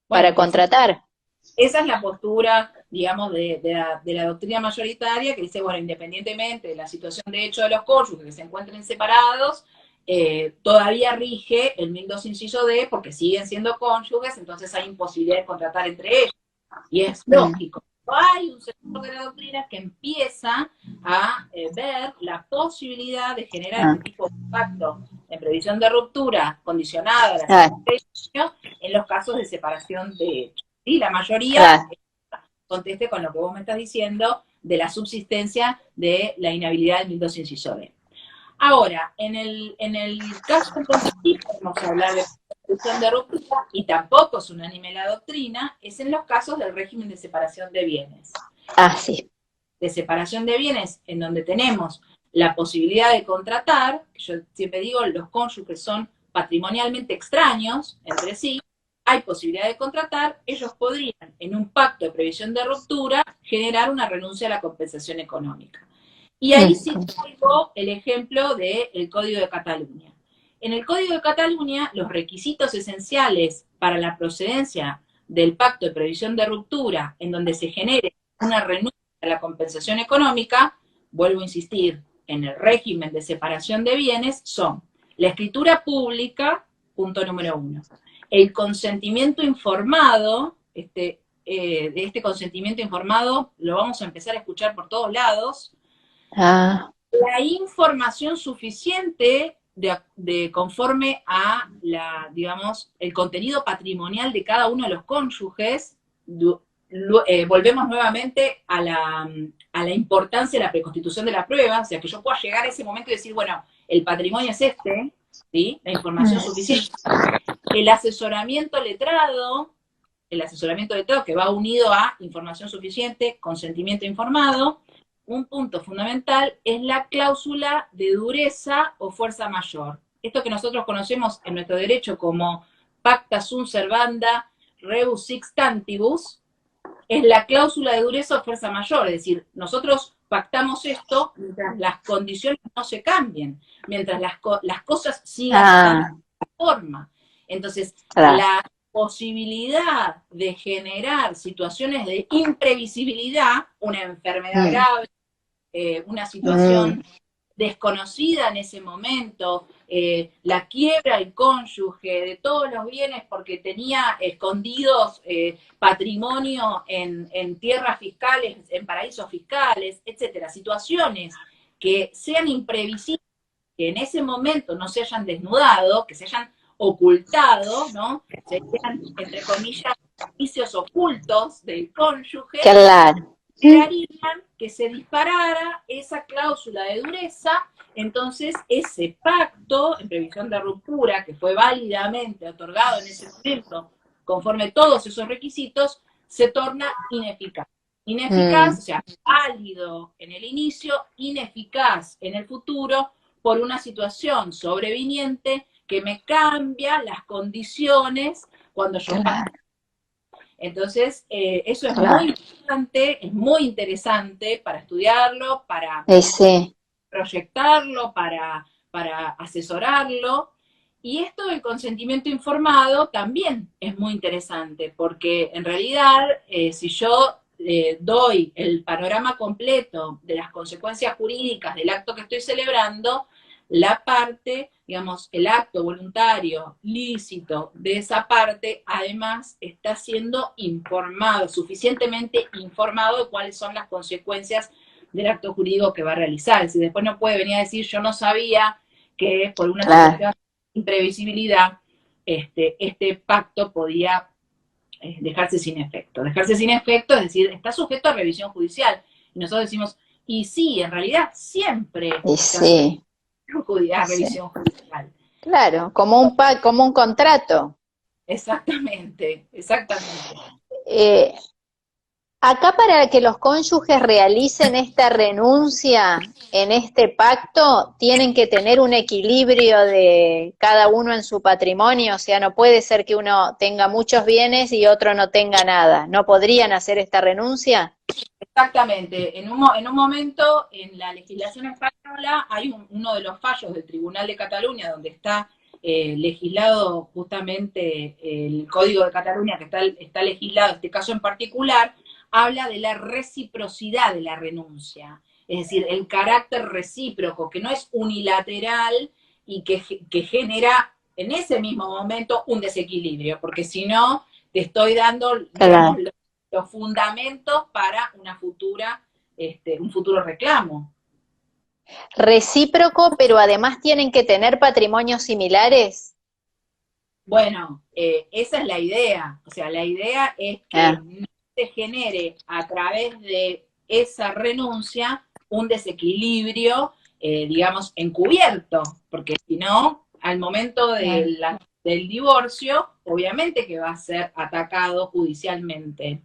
Speaker 1: para contratar.
Speaker 2: Esa es la postura, digamos, de la doctrina mayoritaria, que dice, bueno, independientemente de la situación de hecho de los cónyuges que se encuentren separados, todavía rige el 1002 inciso D, porque siguen siendo cónyuges, entonces hay imposibilidad de contratar entre ellos. Y es lógico. Hay un sector de la doctrina que empieza a ver la posibilidad de generar este tipo de pacto en previsión de ruptura condicionada a la sentencia en los casos de separación de hecho. ¿Sí? La mayoría conteste con lo que vos me estás diciendo de la subsistencia de la inhabilidad del 1002 inciso D. Ahora, en el caso entonces sí podemos hablar de previsión de ruptura, y tampoco es unánime la doctrina, es en los casos del régimen de separación de bienes.
Speaker 1: Sí.
Speaker 2: De separación de bienes, en donde tenemos la posibilidad de contratar, yo siempre digo, los cónyuges son patrimonialmente extraños entre sí, hay posibilidad de contratar, ellos podrían, en un pacto de previsión de ruptura, generar una renuncia a la compensación económica. Y ahí sí traigo el ejemplo del Código de Cataluña. En el Código de Cataluña, los requisitos esenciales para la procedencia del pacto de previsión de ruptura, en donde se genere una renuncia a la compensación económica, vuelvo a insistir, en el régimen de separación de bienes, son la escritura pública, punto número 1, el consentimiento informado, de este consentimiento informado lo vamos a empezar a escuchar por todos lados, la información suficiente conforme a digamos, el contenido patrimonial de cada uno de los cónyuges. Volvemos nuevamente a la importancia de la preconstitución de la prueba, o sea, que yo pueda llegar a ese momento y decir, bueno, el patrimonio es este, ¿sí? La información suficiente. El asesoramiento letrado que va unido a información suficiente, consentimiento informado. Un punto fundamental es la cláusula de dureza o fuerza mayor. Esto que nosotros conocemos en nuestro derecho como pacta sunt servanda rebus sic stantibus, es la cláusula de dureza o fuerza mayor, es decir, nosotros pactamos esto mientras las condiciones no se cambien, mientras las cosas sigan estando de esta forma. Entonces, la posibilidad de generar situaciones de imprevisibilidad, una enfermedad grave, una situación desconocida en ese momento, la quiebra del cónyuge de todos los bienes porque tenía escondidos patrimonio en tierras fiscales, en paraísos fiscales, etcétera, situaciones que sean imprevisibles, que en ese momento no se hayan desnudado, que se hayan ocultado, ¿no? Serían, entre comillas, vicios ocultos del cónyuge.
Speaker 1: Claro.
Speaker 2: Harían que se disparara esa cláusula de dureza, entonces ese pacto en previsión de ruptura, que fue válidamente otorgado en ese momento, conforme a todos esos requisitos, se torna ineficaz. Ineficaz, o sea, válido en el inicio, ineficaz en el futuro, por una situación sobreviniente que me cambia las condiciones cuando yo pacto. Entonces, eso es muy importante, es muy interesante para estudiarlo, para proyectarlo, para asesorarlo. Y esto del consentimiento informado también es muy interesante, porque en realidad, si yo doy el panorama completo de las consecuencias jurídicas del acto que estoy celebrando, la parte, digamos, el acto voluntario, lícito de esa parte, además está siendo informado, suficientemente informado de cuáles son las consecuencias del acto jurídico que va a realizar. Si después no puede venir a decir, yo no sabía que por una situación de imprevisibilidad, este pacto podía dejarse sin efecto. Dejarse sin efecto es decir, está sujeto a revisión judicial. Y nosotros decimos, y sí, en realidad siempre está sujeto a revisión judicial.
Speaker 1: Claro, como un contrato.
Speaker 2: Exactamente.
Speaker 1: Acá para que los cónyuges realicen esta renuncia en este pacto, tienen que tener un equilibrio de cada uno en su patrimonio, o sea, no puede ser que uno tenga muchos bienes y otro no tenga nada. ¿No podrían hacer esta renuncia?
Speaker 2: Exactamente. En un momento, en la legislación española, hay uno de los fallos del Tribunal de Cataluña, donde está legislado justamente el Código de Cataluña, que está legislado este caso en particular, habla de la reciprocidad de la renuncia. Es decir, el carácter recíproco, que no es unilateral y que genera en ese mismo momento un desequilibrio, porque si no, te estoy dando, digamos, los fundamentos para una futura, un futuro reclamo.
Speaker 1: Recíproco, pero además tienen que tener patrimonios similares.
Speaker 2: Bueno, esa es la idea. O sea, la idea es que no se genere a través de esa renuncia un desequilibrio, digamos, encubierto, porque si no, al momento del divorcio, obviamente que va a ser atacado judicialmente.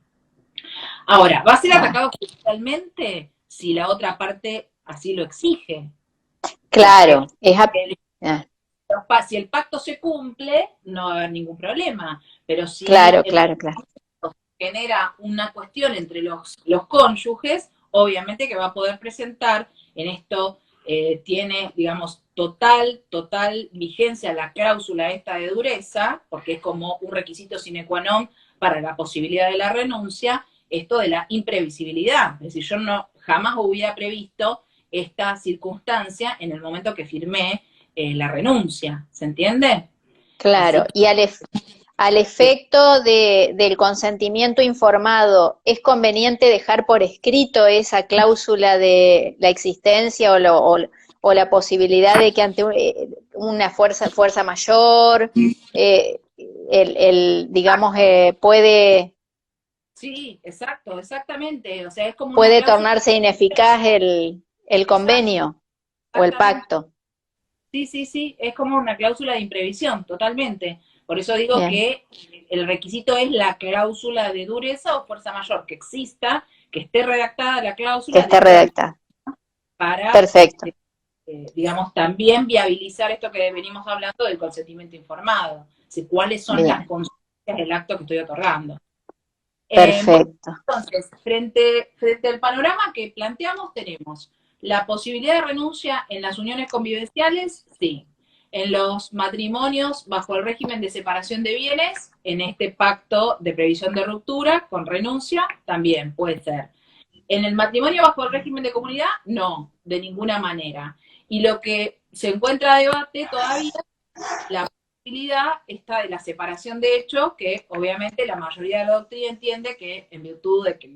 Speaker 2: Ahora, va a ser atacado judicialmente si la otra parte así lo exige.
Speaker 1: Claro,
Speaker 2: si el pacto se cumple, no va a haber ningún problema, pero si genera una cuestión entre los cónyuges, obviamente que va a poder presentar, en esto tiene, digamos, total vigencia la cláusula esta de dureza, porque es como un requisito sine qua non para la posibilidad de la renuncia, esto de la imprevisibilidad. Es decir, yo jamás hubiera previsto esta circunstancia en el momento que firmé la renuncia, ¿se entiende?
Speaker 1: Claro, y al efecto del consentimiento informado, ¿es conveniente dejar por escrito esa cláusula de la existencia o la posibilidad de que ante una fuerza mayor, digamos, puede
Speaker 2: Sí, exacto, exactamente. O sea, es como una
Speaker 1: puede
Speaker 2: cláusula.
Speaker 1: tornarse ineficaz el convenio o el
Speaker 2: Exactamente.
Speaker 1: pacto?
Speaker 2: Sí, es como una cláusula de imprevisión, totalmente. Por eso digo
Speaker 1: Bien,
Speaker 2: que el requisito es la cláusula de dureza o fuerza mayor, que exista, que esté redactada la
Speaker 1: que
Speaker 2: cláusula
Speaker 1: esté
Speaker 2: dentro del
Speaker 1: redactada.
Speaker 2: para,
Speaker 1: Perfecto,
Speaker 2: digamos, también viabilizar esto que venimos hablando del consentimiento informado. O sea, cuáles son las
Speaker 1: bien,
Speaker 2: consecuencias del acto que estoy otorgando. Bueno,
Speaker 1: perfecto.
Speaker 2: entonces, frente al panorama que planteamos, tenemos la posibilidad de renuncia en las uniones convivenciales, sí. En los matrimonios bajo el régimen de separación de bienes, en este pacto de previsión de ruptura con renuncia, también puede ser. En el matrimonio bajo el régimen de comunidad, no, de ninguna manera. Y lo que se encuentra a debate todavía, la posibilidad está de la separación de hechos, que obviamente la mayoría de la doctrina entiende que en virtud de que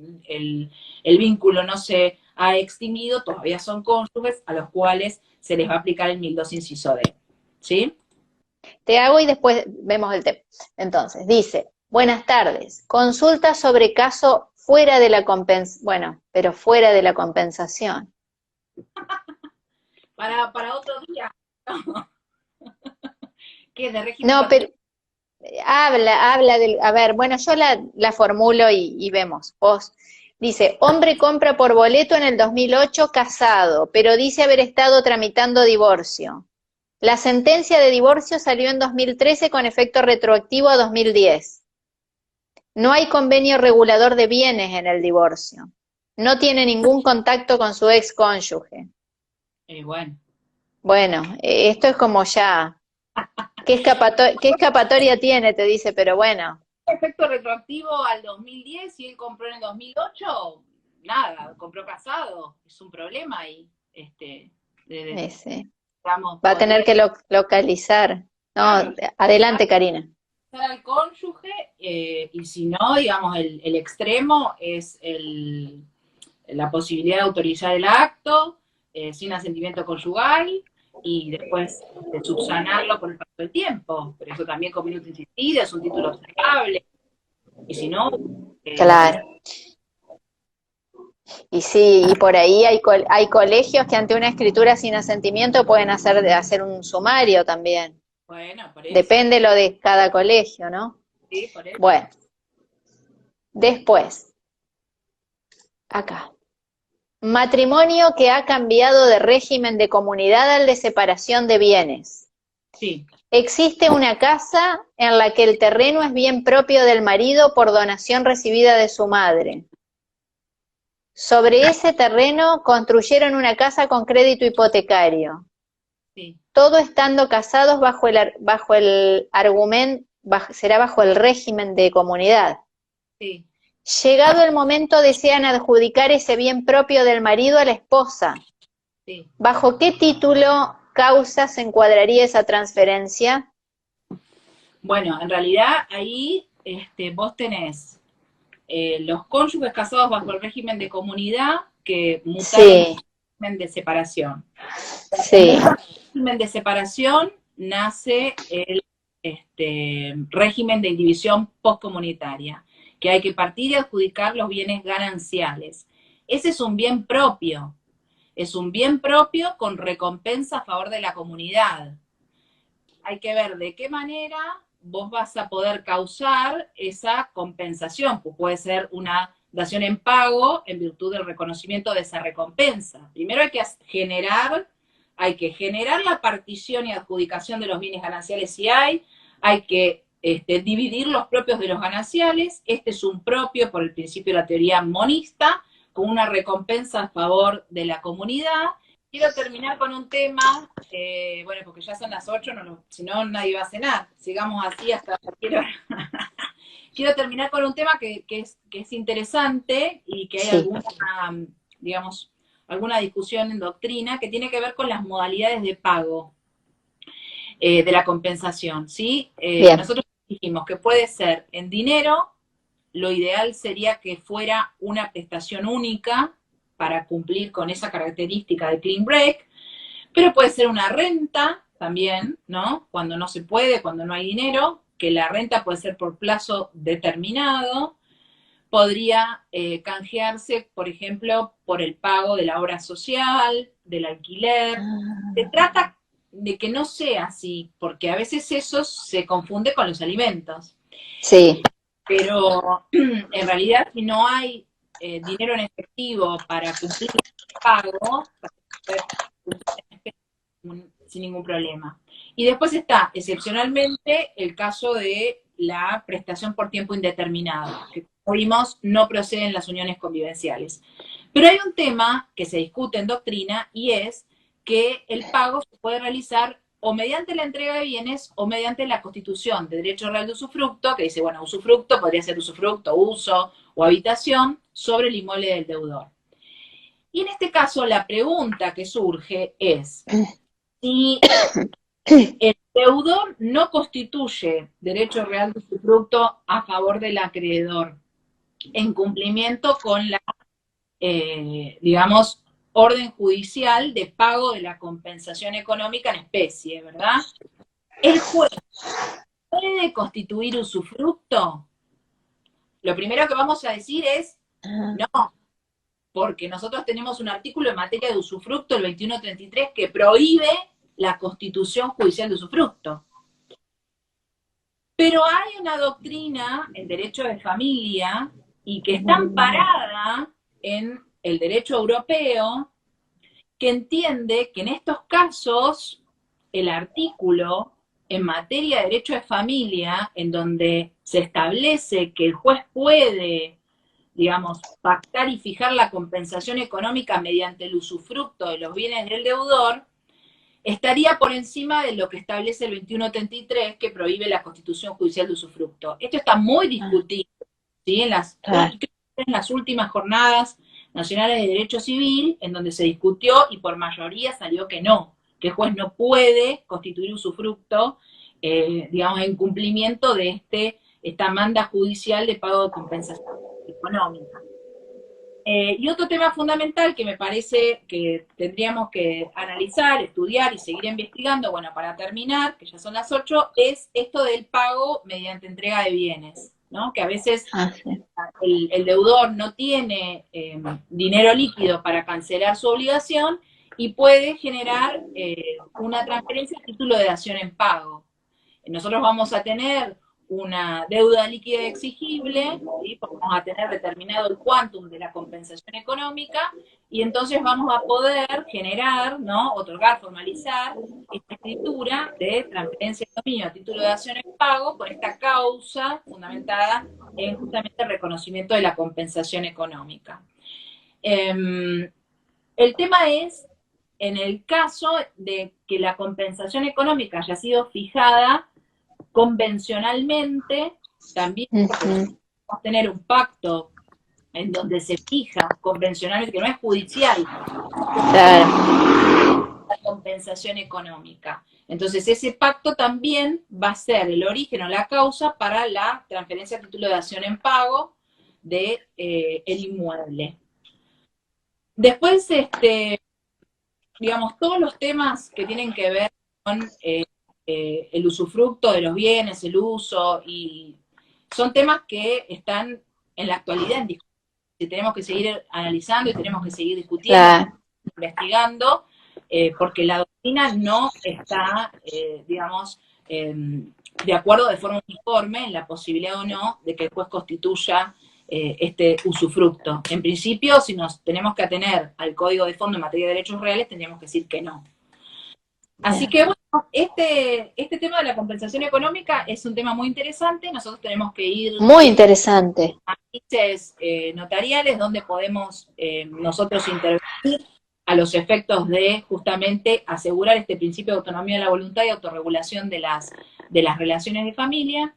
Speaker 2: el vínculo no se ha extinguido, todavía son cónyuges a los cuales se les va a aplicar el 1002 inciso D. ¿Sí?
Speaker 1: Te hago y después vemos el tema. Entonces, dice, buenas tardes, consulta sobre caso fuera de la compensación, bueno, pero fuera de la compensación.
Speaker 2: Para otro día, que es de régimen
Speaker 1: No, pero habla del, a ver, bueno, yo la formulo y vemos. Vos, dice, hombre compra por boleto en el 2008 casado, pero dice haber estado tramitando divorcio. La sentencia de divorcio salió en 2013 con efecto retroactivo a 2010. No hay convenio regulador de bienes en el divorcio. No tiene ningún contacto con su ex cónyuge.
Speaker 2: bueno.
Speaker 1: Bueno, esto es como ya, ¿qué escapatoria tiene? Te dice, pero bueno,
Speaker 2: Efecto retroactivo al 2010 y él compró en el 2008, nada, compró casado, es un problema y
Speaker 1: ese,
Speaker 2: digamos,
Speaker 1: va a tener
Speaker 2: podría
Speaker 1: que localizar. No,
Speaker 2: llegar
Speaker 1: adelante, Karina.
Speaker 2: al cónyuge y si no, digamos, el extremo es la posibilidad de autorizar el acto sin asentimiento conyugal y después de subsanarlo por el paso del tiempo. Pero eso también con minuto insistido, es un título observable. Y si no, lo que...
Speaker 1: Claro. Y sí, y por ahí hay colegios que ante una escritura sin asentimiento pueden hacer un sumario también.
Speaker 2: Bueno, por eso.
Speaker 1: Depende lo de cada colegio, ¿no?
Speaker 2: Sí, por eso.
Speaker 1: Bueno, después, acá. Matrimonio que ha cambiado de régimen de comunidad al de separación de bienes.
Speaker 2: Sí,
Speaker 1: Existe una casa en la que el terreno es bien propio del marido por donación recibida de su madre. Sobre ese terreno construyeron una casa con crédito hipotecario.
Speaker 2: sí,
Speaker 1: Todo estando casados bajo el argumento, será bajo el régimen de comunidad.
Speaker 2: sí,
Speaker 1: Llegado el momento desean adjudicar ese bien propio del marido a la esposa.
Speaker 2: sí.
Speaker 1: ¿Bajo qué título, causa se encuadraría esa transferencia?
Speaker 2: Bueno, en realidad ahí vos tenés los cónyuges casados bajo el régimen de comunidad que mutaron
Speaker 1: Sí,
Speaker 2: al régimen de separación. En
Speaker 1: sí,
Speaker 2: ese régimen de separación nace el régimen de indivisión postcomunitaria, que hay que partir y adjudicar los bienes gananciales. Ese es un bien propio con recompensa a favor de la comunidad. Hay que ver de qué manera vos vas a poder causar esa compensación, pues puede ser una dación en pago en virtud del reconocimiento de esa recompensa. Primero hay que generar la partición y adjudicación de los bienes gananciales si hay que dividir los propios de los gananciales, este es un propio por el principio de la teoría monista, con una recompensa a favor de la comunidad, quiero terminar con un tema, bueno, porque ya son las 8, si no nadie va a cenar, sigamos así hasta cualquier hora. Quiero terminar con un tema que es interesante y que hay
Speaker 1: Sí.
Speaker 2: alguna, digamos, alguna discusión en doctrina que tiene que ver con las modalidades de pago de la compensación, ¿sí? Nosotros dijimos que puede ser en dinero, lo ideal sería que fuera una prestación única para cumplir con esa característica de clean break, pero puede ser una renta también, ¿no? Cuando no se puede, cuando no hay dinero, que la renta puede ser por plazo determinado, podría canjearse, por ejemplo, por el pago de la obra social, del alquiler. Se trata de que no sea así, porque a veces eso se confunde con los alimentos.
Speaker 1: Sí.
Speaker 2: Pero en realidad, si no hay dinero en efectivo para cumplir el pago, sin ningún problema. Y después está, excepcionalmente, el caso de la prestación por tiempo indeterminado, que como vimos no proceden las uniones convivenciales. Pero hay un tema que se discute en doctrina y es que el pago se puede realizar o mediante la entrega de bienes o mediante la constitución de derecho real de usufructo, que dice, bueno, usufructo podría ser usufructo, uso o habitación sobre el inmueble del deudor. Y en este caso la pregunta que surge es, si el deudor no constituye derecho real de usufructo a favor del acreedor en cumplimiento con la, digamos, orden judicial de pago de la compensación económica en especie, ¿verdad? ¿El juez puede constituir usufructo? Lo primero que vamos a decir es no, porque nosotros tenemos un artículo en materia de usufructo, el 2133, que prohíbe la constitución judicial de usufructo. Pero hay una doctrina en derecho de familia y que está amparada en el derecho europeo que entiende que en estos casos el artículo en materia de derecho de familia, en donde se establece que el juez puede, digamos, pactar y fijar la compensación económica mediante el usufructo de los bienes del deudor, estaría por encima de lo que establece el 2133, que prohíbe la constitución judicial de usufructo. Esto está muy discutido, ¿sí? En las últimas jornadas nacionales de derecho civil, en donde se discutió y por mayoría salió que no, que el juez no puede constituir usufructo, digamos, en cumplimiento de esta manda judicial de pago de compensación económica. Y otro tema fundamental que me parece que tendríamos que analizar, estudiar y seguir investigando, bueno, para terminar, que ya son las 8, es esto del pago mediante entrega de bienes, ¿no? Que a veces el deudor no tiene dinero líquido para cancelar su obligación y puede generar una transferencia a título de dación en pago. Nosotros vamos a tener una deuda líquida exigible, ¿sí? Vamos a tener determinado el quantum de la compensación económica y entonces vamos a poder generar, ¿no? Otorgar, formalizar esta escritura de transferencia de dominio a título de dación en pago con esta causa fundamentada en justamente el reconocimiento de la compensación económica. El tema es, en el caso de que la compensación económica haya sido fijada convencionalmente, también podemos tener un pacto en donde se fija convencionalmente, que no es judicial, la compensación económica. Entonces ese pacto también va a ser el origen o la causa para la transferencia a título de dación en pago de el inmueble. Después, digamos, todos los temas que tienen que ver con el usufructo de los bienes, el uso, y son temas que están en la actualidad en discusión. Tenemos que seguir analizando y tenemos que seguir discutiendo, investigando, porque la doctrina no está, digamos, de acuerdo de forma uniforme en la posibilidad o no de que el juez constituya este usufructo. En principio, si nos tenemos que atener al Código de Fondo en materia de derechos reales, tendríamos que decir que no. Así que bueno, este tema de la compensación económica es un tema muy interesante. Nosotros tenemos que ir
Speaker 1: muy interesante
Speaker 2: a países notariales donde podemos nosotros intervenir a los efectos de justamente asegurar este principio de autonomía de la voluntad y autorregulación de las relaciones de familia.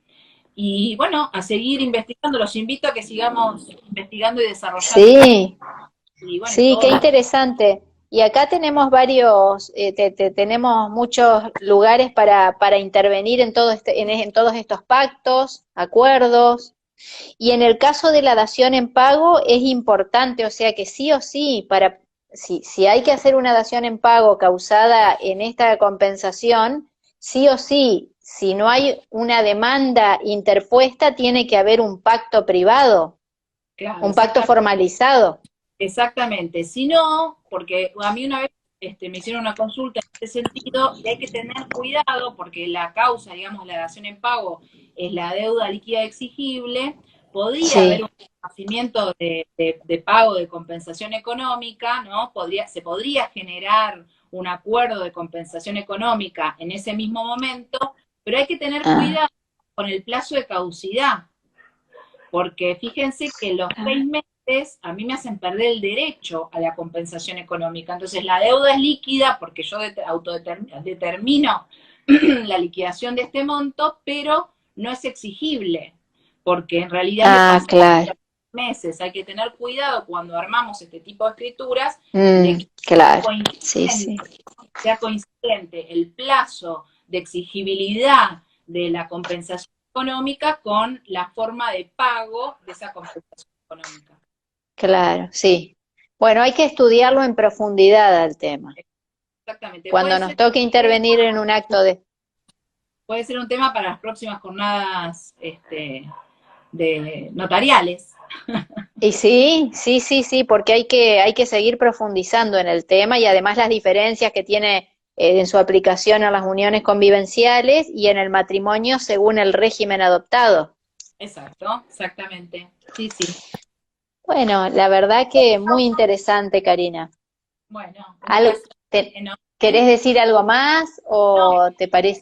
Speaker 2: Y bueno, a seguir investigando, los invito a que sigamos investigando y desarrollando.
Speaker 1: Sí,
Speaker 2: Y bueno,
Speaker 1: sí, qué interesante. Y acá tenemos varios, tenemos muchos lugares para intervenir en todo en todos estos pactos, acuerdos. Y en el caso de la dación en pago es importante, o sea que sí o sí, si hay que hacer una dación en pago causada en esta compensación, sí o sí, si no hay una demanda interpuesta, tiene que haber un pacto privado,
Speaker 2: claro,
Speaker 1: un pacto formalizado.
Speaker 2: exactamente. Si no, porque a mí una vez me hicieron una consulta en ese sentido, y hay que tener cuidado porque la causa, digamos, la dación en pago es la deuda líquida exigible, podría haber
Speaker 1: Sí,
Speaker 2: un reconocimiento de pago de compensación económica, ¿no? Se podría generar un acuerdo de compensación económica en ese mismo momento, pero hay que tener
Speaker 1: ah,
Speaker 2: cuidado con el plazo de caducidad, porque fíjense que los 6 meses a mí me hacen perder el derecho a la compensación económica. Entonces la deuda es líquida porque yo determino la liquidación de este monto, pero no es exigible, porque en realidad me pasó
Speaker 1: claro,
Speaker 2: 6 meses. Hay que tener cuidado cuando armamos este tipo de escrituras de que
Speaker 1: claro, sí, sí,
Speaker 2: sea coincidente el plazo de exigibilidad de la compensación económica con la forma de pago de esa compensación económica.
Speaker 1: claro, sí. Bueno, hay que estudiarlo en profundidad al tema.
Speaker 2: Exactamente.
Speaker 1: Cuando nos toque intervenir en un acto de...
Speaker 2: Puede ser un tema para las próximas jornadas de notariales.
Speaker 1: Y sí, sí, sí, sí, porque hay que seguir profundizando en el tema y además las diferencias que tiene en su aplicación a las uniones convivenciales y en el matrimonio según el régimen adoptado.
Speaker 2: Exacto, exactamente. Sí, sí.
Speaker 1: Bueno, la verdad que muy interesante, Karina.
Speaker 2: Bueno, un
Speaker 1: ¿Algo,
Speaker 2: placer
Speaker 1: ¿Querés
Speaker 2: enorme.
Speaker 1: decir algo más
Speaker 2: No,
Speaker 1: o te parece?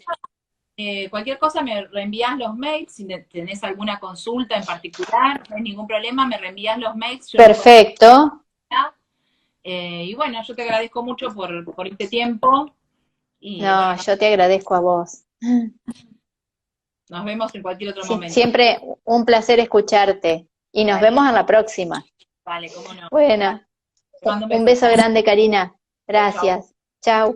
Speaker 2: cualquier cosa me reenvías los mails, si tenés alguna consulta en particular, no hay ningún problema, me reenvías los mails, yo los contesto.
Speaker 1: Perfecto.
Speaker 2: Y bueno, yo te agradezco mucho por este tiempo y
Speaker 1: No,
Speaker 2: bueno,
Speaker 1: yo te agradezco a vos.
Speaker 2: nos vemos en cualquier otro
Speaker 1: Sí,
Speaker 2: momento.
Speaker 1: siempre un placer escucharte y nos
Speaker 2: Vale,
Speaker 1: vemos en la próxima.
Speaker 2: vale, cómo no. Vale,
Speaker 1: Bueno,
Speaker 2: te mando un
Speaker 1: un
Speaker 2: beso.
Speaker 1: beso grande, Karina.
Speaker 2: Chau, chau.
Speaker 1: Gracias. Chao.